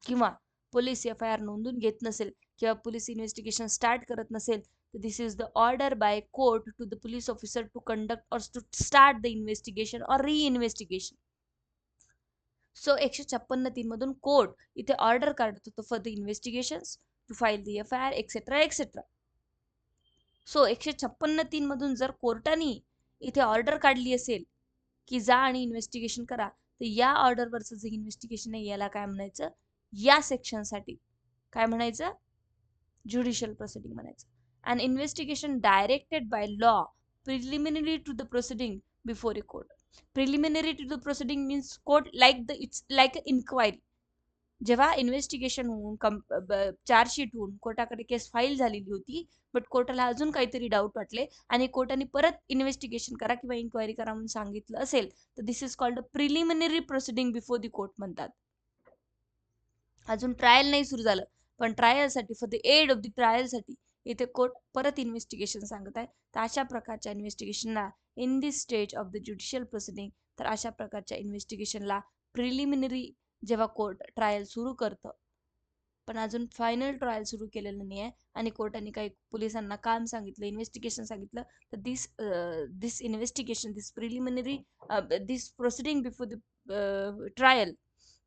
किंवा पोलीस FIR नोंदून घेत नसेल किंवा पोलीस इन्व्हेस्टिगेशन स्टार्ट करत नसेल तर this is the order by court to the police officer to conduct और टू स्टार्ट द इन्व्हेस्टिगेशन और री-इन्व्हेस्टिगेशन. सो 156(3) मधून कोर्ट इथे ऑर्डर काढत होतो for the investigations to file the FIR etcetera etcetera. So 156(3) मधून जर कोर्टाने इथे ऑर्डर काढली असेल की जा आणि इन्व्हेस्टिगेशन करा, तर या ऑर्डरवरचं जे इन्व्हेस्टिगेशन आहे याला काय म्हणायचं, या सेक्शनसाठी काय म्हणायचं, ज्युडिशियल प्रोसिडिंग म्हणायचं. An investigation directed by law preliminary to the proceeding before a court. Preliminary to the proceeding means court it's like a inquiry. जेव्हा इन्व्हेस्टिगेशन होऊन चार्जशीट होऊन कोर्टाकडे केस फाईल झालेली होती, बट कोर्टाला अजून काहीतरी डाऊट वाटले आणि कोर्टाने परत इन्व्हेस्टिगेशन करा किंवा इन्क्वायरी करा म्हणून सांगितलं असेल, तर this is called a preliminary proceeding before the court म्हणतात. अजून ट्रायल नाही सुरू झालं, पण ट्रायलसाठी for the aid of the ट्रायलसाठी इथे कोर्ट परत इन्व्हेस्टिगेशन सांगत आहे. तर अशा प्रकारच्या इन्व्हेस्टिगेशनला in this stage of the judicial proceeding, तर अशा प्रकारच्या इन्व्हेस्टिगेशनला प्रिलिमिनरी जेव्हा कोर्ट ट्रायल सुरू करतं, पण अजून फायनल ट्रायल सुरू केलेलं नाही आहे आणि कोर्टाने काही पोलिसांना काम सांगितलं, इन्व्हेस्टिगेशन सांगितलं, तर this investigation, this preliminary, this proceeding before the trial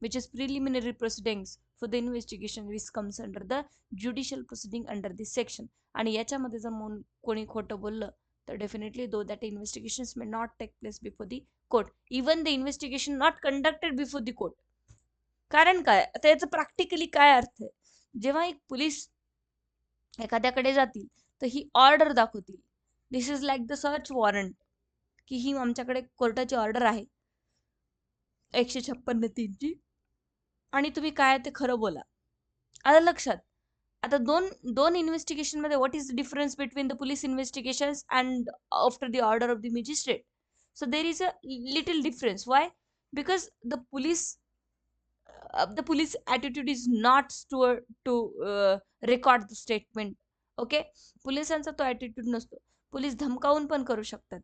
which is preliminary proceedings for the investigation which comes under the judicial proceeding under this section. आणि याच्यामध्ये जर कोणी खोटं बोललं तर definitely though that investigations may not take place before the court, even the investigation not conducted before the court. कारण काय, आता याचं प्रॅक्टिकली काय अर्थ आहे, जेव्हा एक पोलीस एखाद्याकडे जातील तर ही ऑर्डर दाखवतील, this is like the search warrant, की ही आमच्याकडे कोर्टाची ऑर्डर आहे 156(3) ची आणि तुम्ही काय ते खरं बोला. आलं लक्षात. आता दोन दोन इन्व्हेस्टिगेशन मध्ये what is the difference between the police investigations and after the order of the magistrate. So there is a little difference. Y? Because the police attitude is not to record the statement. Okay, पोलिसांचा तो attitude नसतो. Police धमकावून पण करू शकतात.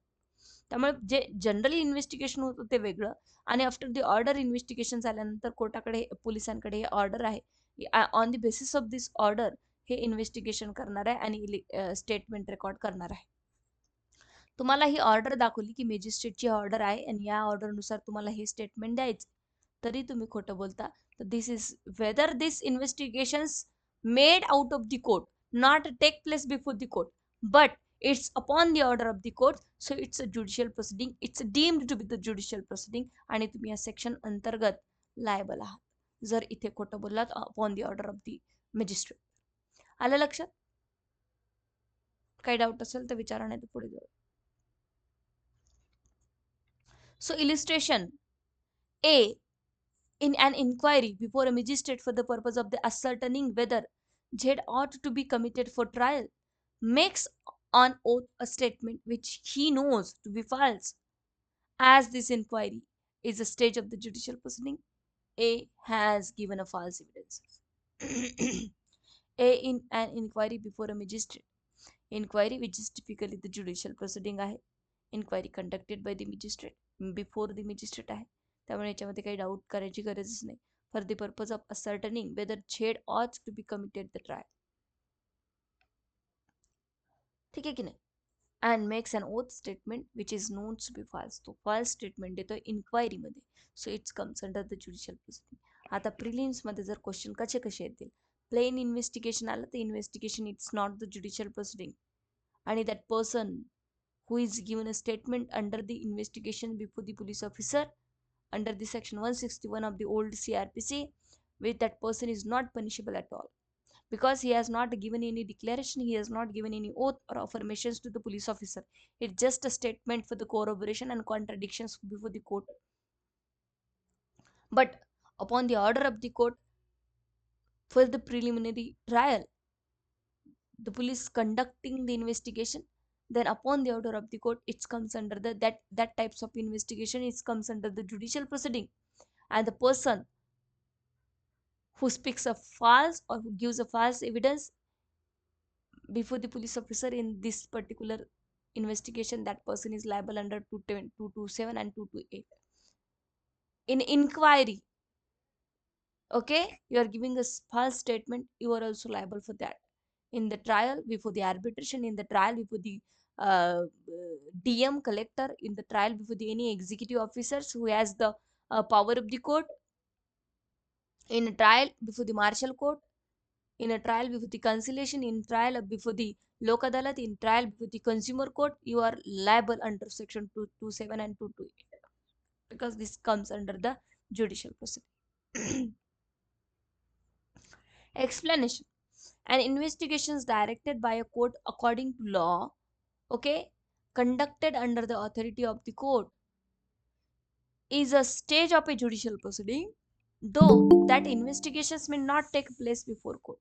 त्यामुळे जे generally investigation होतं ते वेगळं आणि आफ्टर द ऑर्डर इन्व्हेस्टिगेशन झाल्यानंतर कोर्टाकडे पोलिसांकडे हे ऑर्डर आहे. On the basis of this order हे इन्व्हेस्टिगेशन करणार आहे आणि स्टेटमेंट रेकॉर्ड करणार आहे. तुम्हाला ही ऑर्डर दाखवली की मॅजिस्ट्रेटची ऑर्डर आहे आणि या ऑर्डरनुसार तुम्हाला हे स्टेटमेंट द्यायचं, तरी तुम्ही खोटं बोलता. तर this is whether this investigations made out of the court, not take place before the court, but it's upon the order of the court, so it's a judicial proceeding, it's deemed to be the judicial proceeding आणि तुम्ही या section अंतर्गत liable आहात जर इथे खोटं बोललात upon the order of the magistrate. आलं लक्षात? काही डाऊट असेल तर विचारा, नाही तर पुढे जाऊ. So illustration A, in an inquiry before a magistrate for the purpose of the ascertaining whether Z ought to be committed for trial, makes on oath a statement which he knows to be false. As this inquiry is a stage of the judicial proceeding, A has given a false evidence. A, in an inquiry before a magistrate. Inquiry which is typically the judicial proceeding आहे. Inquiry conducted by the magistrate, before the magistrate आहे. त्यामुळे याच्यामध्ये काही doubt करायची गरजच नाही. For the purpose of ascertaining whether Z ought to be committed the trial. ठीक आहे की नाही? And makes an oath statement which is known to be false. तो फॉल्स स्टेटमेंट देतोय इन्क्वायरीमध्ये. So it's comes under the judicial proceeding. आता प्रिलिम्समध्ये जर क्वेश्चन कसे येतील, प्लेन इन्व्हेस्टिगेशन आलं तर investigation it's not the judicial proceeding आणि that person who is given a statement under the investigation before the police officer under the section 161 of the old CRPC, with that person is not punishable at all because he has not given any declaration, he has not given any oath or affirmations to the police officer. It's just a statement for the corroboration and contradictions before the court. But upon the order of the court for the preliminary trial, the police conducting the investigation, then upon the order of the court it comes under the that types of investigation, it comes under the judicial proceeding. And the person who speaks a false or who gives a false evidence before the police officer in this particular investigation, that person is liable under 227 and 228. In inquiry, okay, you are giving a false statement, you are also liable for that. In the trial before the arbitration, in the trial before the DM collector, in the trial before the any executive officers who has the power of the court, in a trial before the martial court, in a trial before the conciliation, in trial before the Lok Adalat, in trial before the consumer court, you are liable under section 227 and 228 because this comes under the judicial proceeding. Explanation. An investigation is directed by a court according to law, okay, conducted under the authority of the court, is a stage of a judicial proceeding, though that investigations may not take place before court.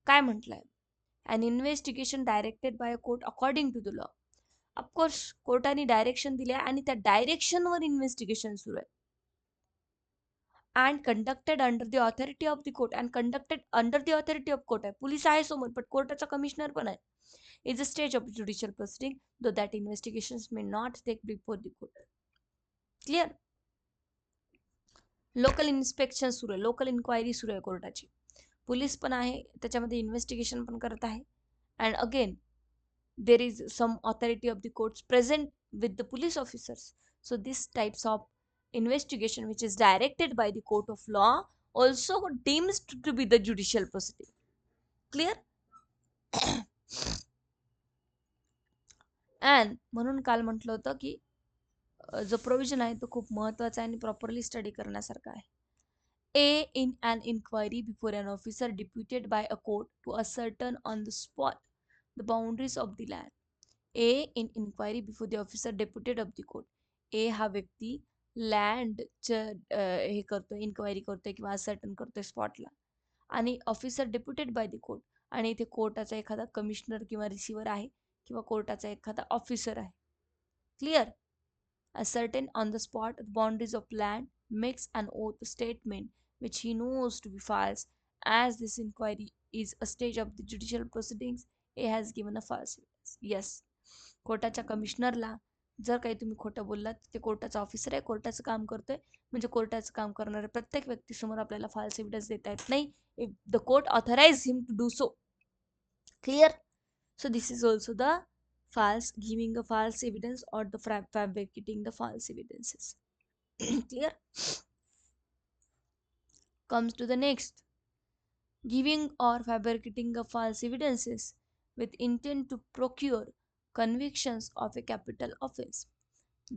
काय म्हटलंय? An investigation directed by a court according to the law. Of course कोर्टाने direction दिले आणि त्या डायरेक्शनवर investigation सुरू आहे. And conducted under the authority of the court, and conducted under the authority of court आहे. पोलीस आहे समोर, पण कोर्टाचा कमिशनर पण आहे. Is a stage of judicial proceeding though that investigation may not take before the court. Clear? Local inspection सुरू आहे, local inquiry सुरू आहे कोर्टाची. पोलीस पण आहे त्याच्यामध्ये, इन्व्हेस्टिगेशन पण करत आहे. And again there is some authority of the courts present with the police officers. So these types of investigation which is directed by the court of law also deems to be the judicial proceeding. Clear? And म्हणून काल म्हटलं होतं की जो provision आहे तो खूप महत्वाचा आहे आणि प्रॉपरली स्टडी करण्यासारखा आहे. A in an inquiry before an officer deputed by a court to ascertain on the spot the boundaries of the land. A in inquiry before the officer deputed of the court. A हा व्यक्ती land हे करतोय, inquiry करतोय किंवा ascertain करतोय स्पॉटला, आणि officer deputed by the court, आणि इथे कोर्टाचा एखादा कमिशनर किंवा रिसिव्हर आहे किंवा कोर्टाचा एखादा ऑफिसर आहे. Clear? Ascertain on the spot the boundaries of land, makes an oath statement which he knows to be false. As this inquiry is a stage of the judicial proceedings, A has given a false evidence. Yes, कोर्टाच्या कमिशनरला जर काही तुम्ही खोटं बोललात, ते कोर्टाचा officer आहे, कोर्टाचं काम करतोय, म्हणजे कोर्टाचं काम करणाऱ्या प्रत्येक व्यक्तीसमोर आपल्याला फॉल्स एव्हिडन्स देता येत नाही if the court authorize him to do so. Clear? So this is also the false, giving a false evidence or the fabricating the false evidences. Clear? Comes to the next. Giving or fabricating a false evidences with intent to procure convictions of a capital offense.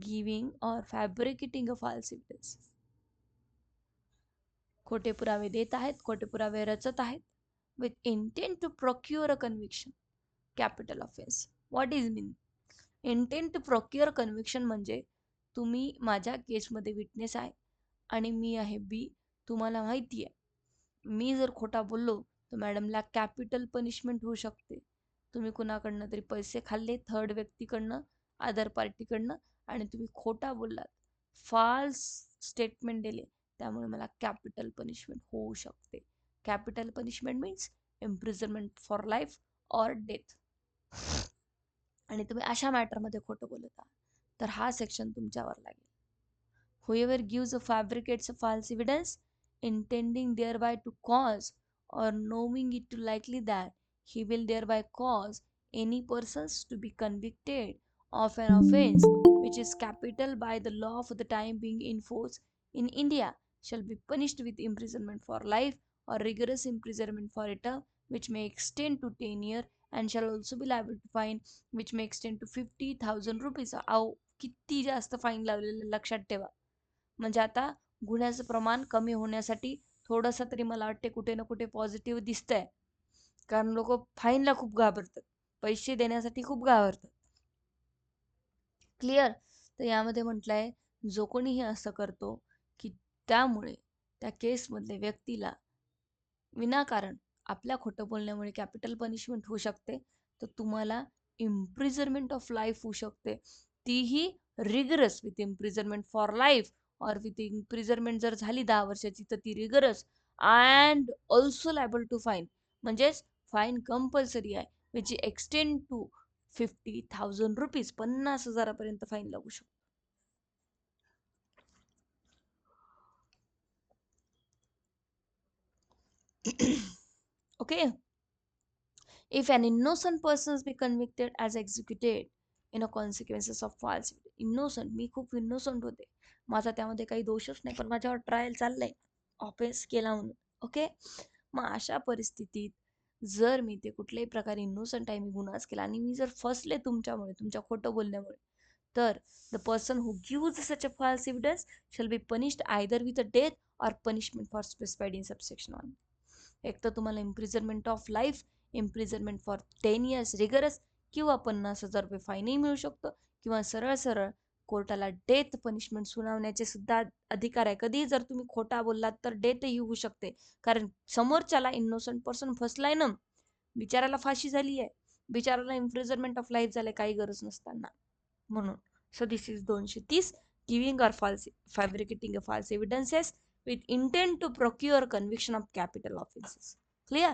Giving or fabricating a false evidence. खोटे पुरावे देत आहेत, खोटे पुरावे रचत आहेत with intent to procure a conviction. Capital offence. What is mean? Intent to procure conviction म्हणजे तुम्ही माझ्या केसमध्ये विटनेस आहे आणि मी आहे बी, तुम्हाला माहिती आहे मी जर खोटा बोललो तर मॅडमला कॅपिटल पनिशमेंट होऊ शकते. तुम्ही कुणाकडनं तरी पैसे खाल्ले, थर्ड व्यक्तीकडनं, अदर पार्टीकडनं, आणि तुम्ही खोटा बोललात, फॉल्स स्टेटमेंट दिले, त्यामुळे मला कॅपिटल पनिशमेंट होऊ शकते. Capital punishment means imprisonment for life or death. आणि तुम्ही अशा मॅटरमध्ये खोटं बोलत आहात तर हा सेक्शन तुमच्यावर लागेल. Whoever gives or fabricates a false evidence intending thereby to cause or knowing it to likely that he will thereby cause any persons to be convicted of an offense which is capital by the law for the time being in force in India shall be punished with imprisonment for life or rigorous imprisonment for a term which may extend to 10 years and shall also be liable to fine which may extend to 50,000 rupees. किती जास्त fine लावलेलं लक्षात ठेवा. म्हणजे आता गुन्ह्याचं प्रमाण कमी होण्यासाठी थोडंसं तरी मला वाटते कुठे ना कुठे पॉझिटिव्ह दिसतंय, कारण लोक फाईनला खूप घाबरतात, पैसे देण्यासाठी खूप घाबरतात. क्लिअर? तर यामध्ये म्हटलंय जो कोणीही असं करतो की त्यामुळे त्या केसमधल्या व्यक्तीला विनाकारण आपल्या खोटं बोलण्यामुळे कॅपिटल पनिशमेंट होऊ शकते, तर तुम्हाला इम्प्रिझनमेंट ऑफ लाईफ होऊ शकते, तीही rigorous with imprisonment for life or with imprisonment जर झाली 10 वर्षाची तर ती rigorous and also liable to fine, म्हणजेच फाईन कंपल्सरी आहे which extend to 50,000 rupees, 50,000 fine लागू शकतो. Okay, if an innocent person be convicted as executed in a consequences of false innocent, मी खूप इनोसंट होते, माझा त्यामध्ये काही दोषच नाही, पण माझ्यावर ट्रायल चाललंय ऑफेन्स केला म्हणून. ओके, मग अशा परिस्थितीत जर मी ते कुठल्याही प्रकारे इनोसंट आहे, मी गुन्हाच केला आणि मी जर फसले तुमच्यामुळे, तुमच्या खोटं बोलण्यामुळे, तर the person who gives such a false evidence shall be punished either with a death or punishment for specified in subsection 1. एक तर तुम्हाला imprisonment of life, imprisonment for 10 years rigorous, किंवा 50,000 रुपये फाईनही मिळू शकतो, किंवा सरळ सरळ कोर्टाला डेथ पनिशमेंट सुनावण्याचे सुद्धा अधिकार आहे. कधीही जर तुम्ही खोटा बोललात तर डेथही होऊ शकते, कारण समोरच्याला इनोसंट पर्सन फसलाय ना, बिचाराला फाशी झाली आहे, बिचाराला इम्प्रिझनमेंट ऑफ लाईफ झाले काही गरज नसताना. म्हणून so this is 230, giving or false fabricating a false evidences with intent to procure conviction of capital offenses. क्लिअर?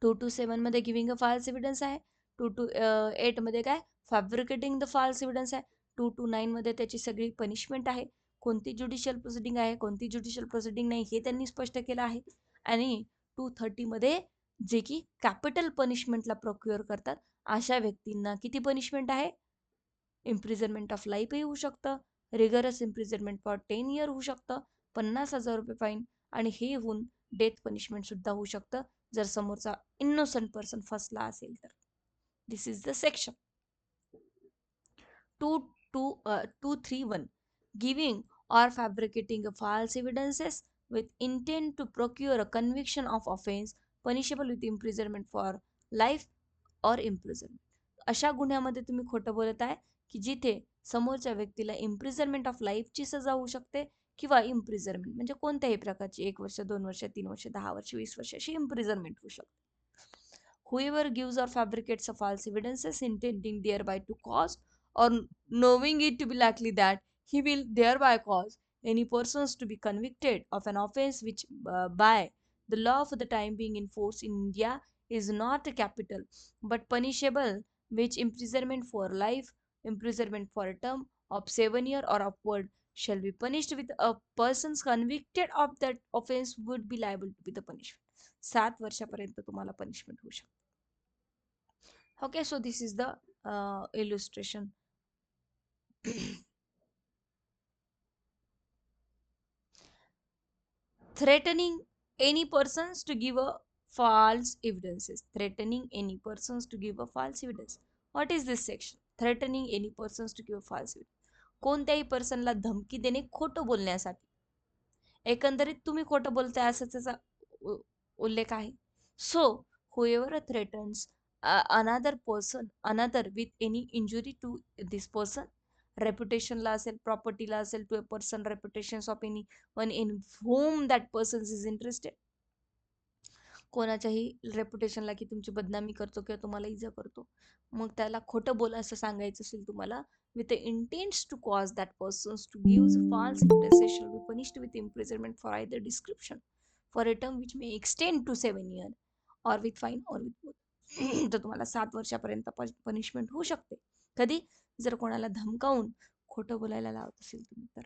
227 मध्ये गिव्हिंग अ फॉल्स एव्हिडन्स आहे, 228 मध्ये काय फॅब्रिकेटिंग द फॉल्स एव्हिडन्स आहे, 229 मध्ये त्याची सगळी पनिशमेंट आहे, कोणती ज्युडिशियल प्रोसिडिंग आहे, कोणती ज्युडिशियल प्रोसिडिंग नाही हे त्यांनी स्पष्ट केलं आहे. आणि 230 मध्ये जे की कॅपिटल पनिशमेंटला प्रोक्युअर करतात अशा व्यक्तींना किती पनिशमेंट आहे, इम्प्रिझनमेंट ऑफ लाईफही होऊ शकतं, रिगरस इम्प्रिझनमेंट फॉर 10 इयर होऊ शकतं, 50,000 रुपये फाईन, आणि हे होऊन डेथ पनिशमेंट सुद्धा होऊ शकतं जर समोरचा इनोसंट पर्सन फसला असेल तर. This is the section 231, giving or fabricating a false evidences with intent to procure a conviction of offense punishable with imprisonment for life or imprisonment. अशा गुन्ह्यामध्ये तुम्ही खोटं बोलत आहे की जिथे समोरच्या व्यक्तीला इम्प्रिझनमेंट ऑफ लाईफची सजा होऊ शकते, किंवा इम्प्रिझनमेंट म्हणजे कोणत्याही प्रकारची 1 वर्ष, 2 वर्ष, 3 वर्ष, 10 वर्ष, 20 वर्ष अशी इम्प्रिझनमेंट होऊ शकते. Whoever gives or fabricates a false evidences intending thereby to cause or knowing it to be likely that he will thereby cause any persons to be convicted of an offense which by the law for the time being in force in India is not capital but punishable, which imprisonment for life, imprisonment for a term of 7 years or upward shall be punished with a persons convicted of that offense would be liable to be the punishment. 7 वर्षापर्यंत तुम्हाला punishment होऊ शकते. Okay, so this is the illustration. Threatening any persons to give a false evidences. Threatening any persons to give a false evidence. What is this section? Threatening any persons to give a false evidence. कोणत्याही पर्सनला धमकी देणे खोटं बोलण्यासाठी. एकंदरीत तुम्ही खोटं बोलताय असं त्याचा उल्लेख आहे. So whoever threatens another person, another with any injury to this person, रेप्युटेशनला असेल, प्रॉपर्टीला असेल, to a person reputations of any one in whom that person is interested, कोणाच्याही रेप्युटेशनला की तुमची बदनामी करतो किंवा तुम्हाला इजा करतो, मग त्याला खोटं बोल असं सांगायचं असेल तुम्हाला, with the intents to cause that persons to give false evidence shall be punished with imprisonment for either description for a term which may extend to 7 years or with fine or with both. तर तुम्हाला 7 वर्षापर्यंत punishment होऊ शकते. कधी? जर कोणाला धमकावून खोटं बोलायला लावत असेल तुम्ही तर.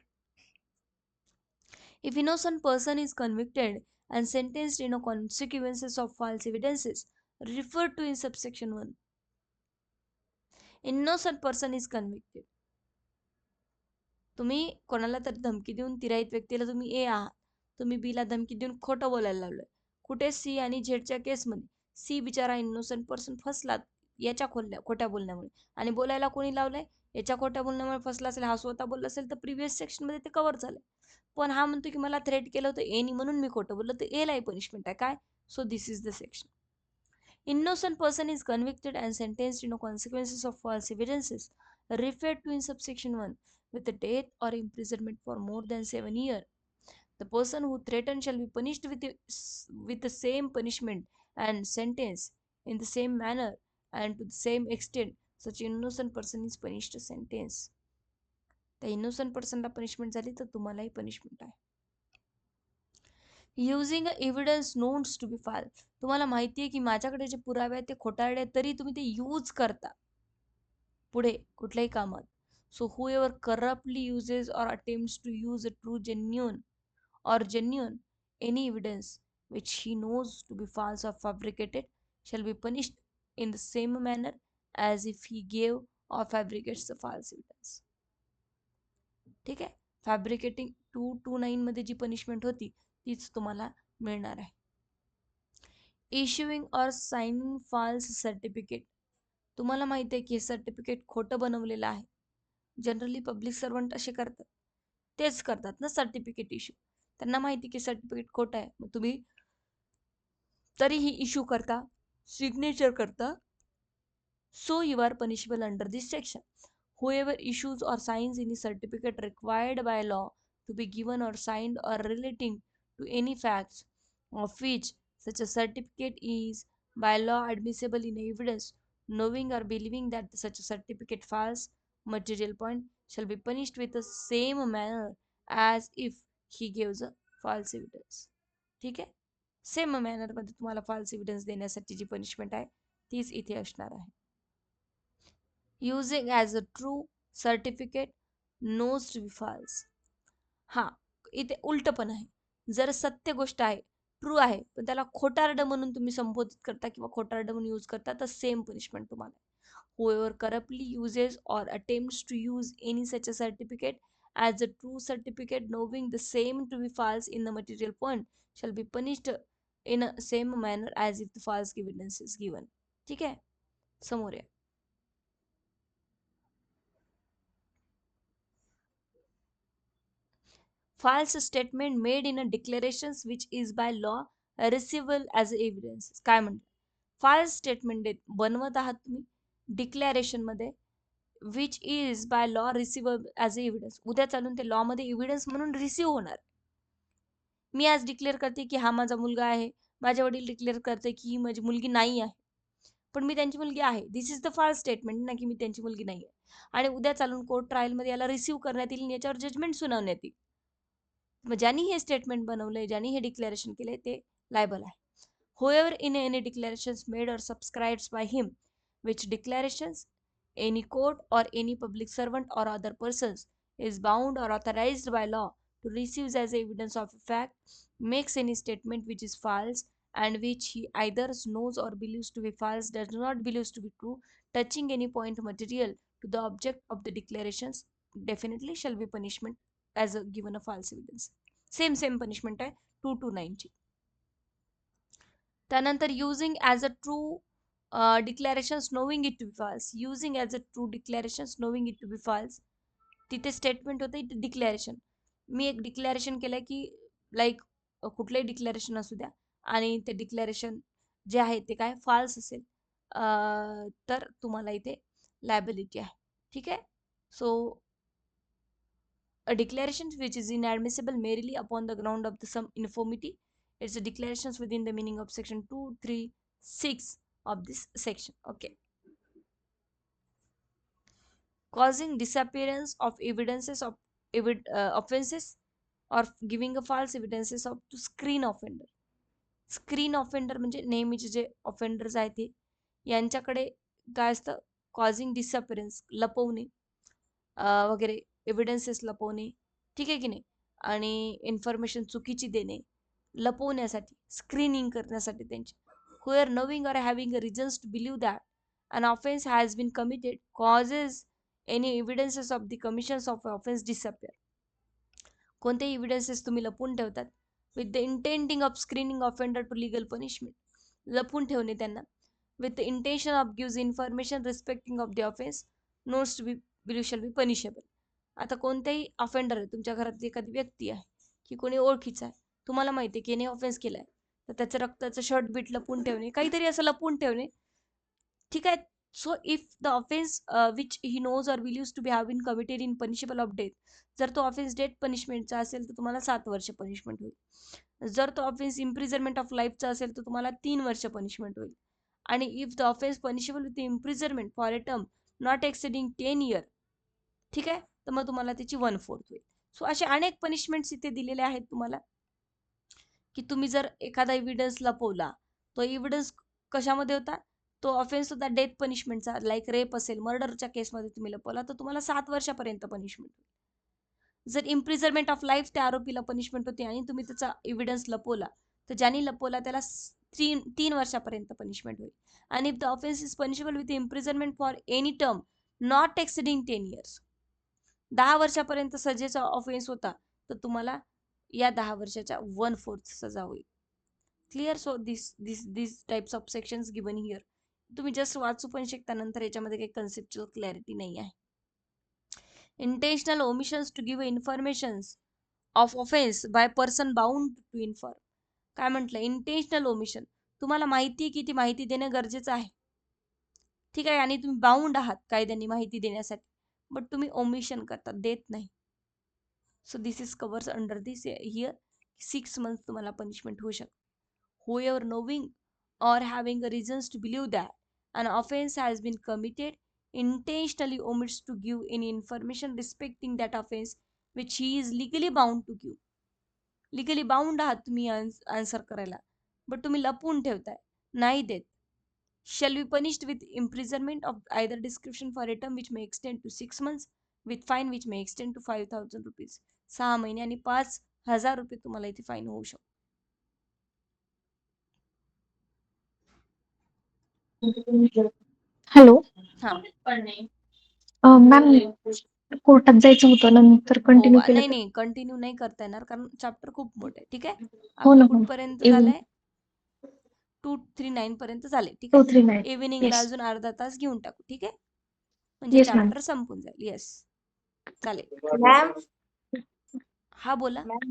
If innocent person is convicted and sentenced in a consequences of false evidences referred to in subsection 1, innocent person is convicted. तुम्ही कोणाला तर धमकी देऊन तिराईत व्यक्तीला तुम्ही ए आहात, तुम्ही बीला धमकी देऊन खोटं बोलायला लावलंय. कुठे? सी आणि झेडच्या केसमध्ये सी बिचारा इनोसंट पर्सन फसला याच्या खोट्या बोलण्यामुळे, आणि बोलायला कोणी लावलंय? याच्या खोट्या बोलण्यामुळे फसला असेल, हा स्वतः बोलला असेल तर प्रिव्हियस सेक्शनमध्ये ते कव्हर झालंय. पण हा म्हणतो की मला थ्रेट केलं होतं एनी म्हणून मी खोटं बोललो, तर एलाही पनिशमेंट आहे काय? So this is the section. Innocent person is convicted and sentenced in consequences of false evidences referred to in subsection 1 with the death or imprisonment for more than 7 years. The person who threatens shall be punished with the same punishment and sentence in the same manner and to the same extent such innocent person is punished sentence. त्या innocent personला punishment झाली तर तुम्हालाही punishment आहे. Using evidence known to be false. तुम्हाला माहिती आहे की माझ्याकडे जे पुरावे आहेत ते खोटारडे आहेत, तरी तुम्ही ते यूज करता पुढे कुठल्याही कामात. So whoever corruptly uses or attempts to use a true genuine any evidence which he knows to be false or fabricated shall be punished in the same manner as if he gave or fabricates the false evidence. ठीक आहे? Fabricating 229 मध्ये जी punishment होती तीच तुम्हाला मिळणार आहे. Issuing और signing false certificate. तुम्हाला माहिती आहे की हे सर्टिफिकेट खोटं बनवलेलं आहे. जनरली पब्लिक सर्वंट असे करतात. तेच करतात ना सर्टिफिकेट इश्यू. त्यांना माहिती की सर्टिफिकेट खोटं आहे. मग तुम्ही तरीही इश्यू करता, सिग्नेचर करता. So you are punishable under this section. Whoever issues or signs any certificate required by law to be given or signed or relating to any facts of which such a certificate is by law admissible in evidence, knowing or believing that such a certificate false material point shall be punished with the same manner as if he gives a false evidence. ठीक आहे. Same मॅनरमध्ये तुम्हाला false evidence देण्यासाठी जी punishment आहे तीच इथे असणार आहे. using as a true certificate knows to be false. हा, इथे उलट पण आहे. जर सत्य गोष्ट आहे, ट्रू आहे, पण त्याला खोटारड म्हणून तुम्ही संबोधित करता किंवा खोटारड म्हणून यूज करता, तर सेम पनिशमेंट तुम्हाला. Whoever corruptly uses or attempts to use any such a certificate as a true certificate knowing the same to be false in the material point shall be punished in a same manner as if the false evidence is given. ठीक आहे, समोर या. false statement made in a declarations which is by law receivable as evidence. काय म्हणतात? false statement बनवत आहात तुम्ही declaration मध्ये which is by law receivable as a evidence. उद्या चालून ते लॉ मध्ये एव्हिडन्स म्हणून रिसिव्ह होणार. मी आज डिक्लेअर करते की हा माझा मुलगा आहे, माझे वडील डिक्लेअर करते की ही माझी मुलगी नाही आहे, पण मी त्यांची मुलगी आहे. दिस इज द फॉल्स स्टेटमेंट ना, की मी त्यांची मुलगी नाही आहे. आणि उद्या चालून कोर्ट ट्रायलमध्ये याला रिसिव्ह करण्यात येईल, याच्यावर जजमेंट सुनावण्यात येईल. मग ज्यांनी हे स्टेटमेंट बनवलंय, ज्यांनी हे डिक्लेरेशन केलंय, ते लायबल आहे. Whoever in any declarations made or subscribed by him, which declarations any court or any public servant or other persons is bound or authorized by law to receive as evidence of a fact, makes any statement which is false and which he either knows or believes to be false, does not believes to be true, touching any point material to the object of the declarations, definitely shall be punishment as a given a false evidence. Same punishment आहे 2 to 9 ची. त्यानंतर using as a true declarations knowing it to be false. Using as a true declarations knowing it to be false. तिथे statement होतं, इथे declaration. मी एक declaration केलं की like कुठलंही डिक्लेरेशन असू द्या आणि ते डिक्लेरेशन जे आहे ते काय फॉल्स असेल, तर तुम्हाला इथे लायबिलिटी आहे. ठीक आहे. So a declaration which is inadmissible merely upon the ground of the some infirmity. It's a declarations within the meaning of section 236 of this section. Okay. Causing disappearance of evidences of offenses or giving a false evidences of to screen offender. Screen offender म्हणजे नेहमीचे जे offenders आहेत ते यांच्याकडे काय असतं, causing डिसअपिअरन्स लपवणे वगैरे, evidences लपवणे. ठीक आहे की नाही. आणि इन्फॉर्मेशन चुकीची देणे, लपवण्यासाठी, स्क्रीनिंग करण्यासाठी त्यांची. Whoever knowing or having a reasons to believe that an offense has been committed causes any evidences of the commissions of offense disappear. कोणते एव्हिडन्सेस तुम्ही लपवून ठेवतात with the intending of screening offender to legal punishment. लपवून ठेवणे त्यांना with the intention of gives information respecting of the offense knows to be believe shall be punishable. आता कोणत्याही offender आहे, तुमच्या घरातली एखादी व्यक्ती आहे की कोणी ओळखीचा आहे, तुम्हाला माहिती आहे की याने ऑफेन्स केलाय, तर त्याचं रक्ताचं शर्ट बीट लपून ठेवणे, काहीतरी असं लपून ठेवणे. ठीक आहे. So if the offence which he knows or believes to be have been committed in punishable of death, जर तो ऑफेन्स डेथ पनिशमेंटचा असेल तर तुम्हाला 7 वर्ष पनिशमेंट होईल. जर तो ऑफेन्स इम्प्रिझनमेंट ऑफ लाईफचा असेल तर तुम्हाला 3 वर्ष पनिशमेंट होईल. आणि if the offence punishable with imprisonment for a term not exceeding 10 year, ठीक आहे, तर मग तुम्हाला त्याची 1/4 होईल. सो असे अनेक पनिशमेंट्स इथे दिलेले आहेत तुम्हाला, की तुम्ही जर एखादा एव्हिडन्स लपवला, तो एव्हिडन्स कशामध्ये होता, तो ऑफेन्स होता डेथ पनिशमेंटचा, लाईक रेप असेल, मर्डरच्या केसमध्ये तुम्ही लपवला तर तुम्हाला 7 वर्षापर्यंत पनिशमेंट होईल. जर इम्प्रिझनमेंट ऑफ लाईफ त्या आरोपीला पनिशमेंट होती आणि तुम्ही त्याचा एव्हिडन्स लपवला, तर ज्यांनी लपवला त्याला 3 वर्षापर्यंत पनिशमेंट होईल. आणि if the offence is punishable with imprisonment for any term not exceeding 10 years, 10 वर्षापर्यंत सजेचा ऑफेन्स होता, तर तुम्हाला या 10 वर्षाच्या 1/4 सजा होईल. Clear. So this types of sections given here. तुम्ही जस्ट वाचू पण शकता, नंतर याच्यामध्ये काही कन्सेप्च्युअल क्लॅरिटी नाही आहे. Intentional omissions to give informations of offence by person bound to inform. काय म्हटलं? Intentional omission. तुम्हाला माहिती आहे की ती माहिती देणं गरजेचं आहे, ठीक आहे, आणि तुम्ही बाउंड आहात कायद्याने माहिती देण्यासाठी, बट तुम्ही ओमिशन करता, देत नाही. So this is covers under this here. 6 months तुम्हाला पनिशमेंट होऊ शकते. Whoever knowing or having a reasons to believe that an offense has been committed intentionally omits to give any information respecting that offense which he is legally bound to give. Legally bound आहात तुम्ही answer करायला, but तुम्ही लपवून ठेवताय, नाही देत. Shall be punished with imprisonment of either description for a term which may extend to 6 months with fine which may extend to 5,000 rupees. 6 महिने आणि 5,000 रुपये तुम्हाला इथे फाईन होऊ शकतो. हॅलो हा. मॅम, कोर्टात जायचं होतं, नंतर कंटिन्यू केलं तर? नाही, कंटिन्यू नाही करता येणार, कारण चॅप्टर खूप मोठे आहे. ठीक आहे, हो आपलं ना, हो. कुठपर्यंत झालंय? 239 पर्यंत झाले. ठीक आहे, 239. इव्हिनिंगला येस. अजून अर्धा तास घेऊन टाकू. ठीक आहे, म्हणजे येस मॅम. चॅप्टर संपून जाईल. येस, चालेल. मॅम हा, बोला. मॅम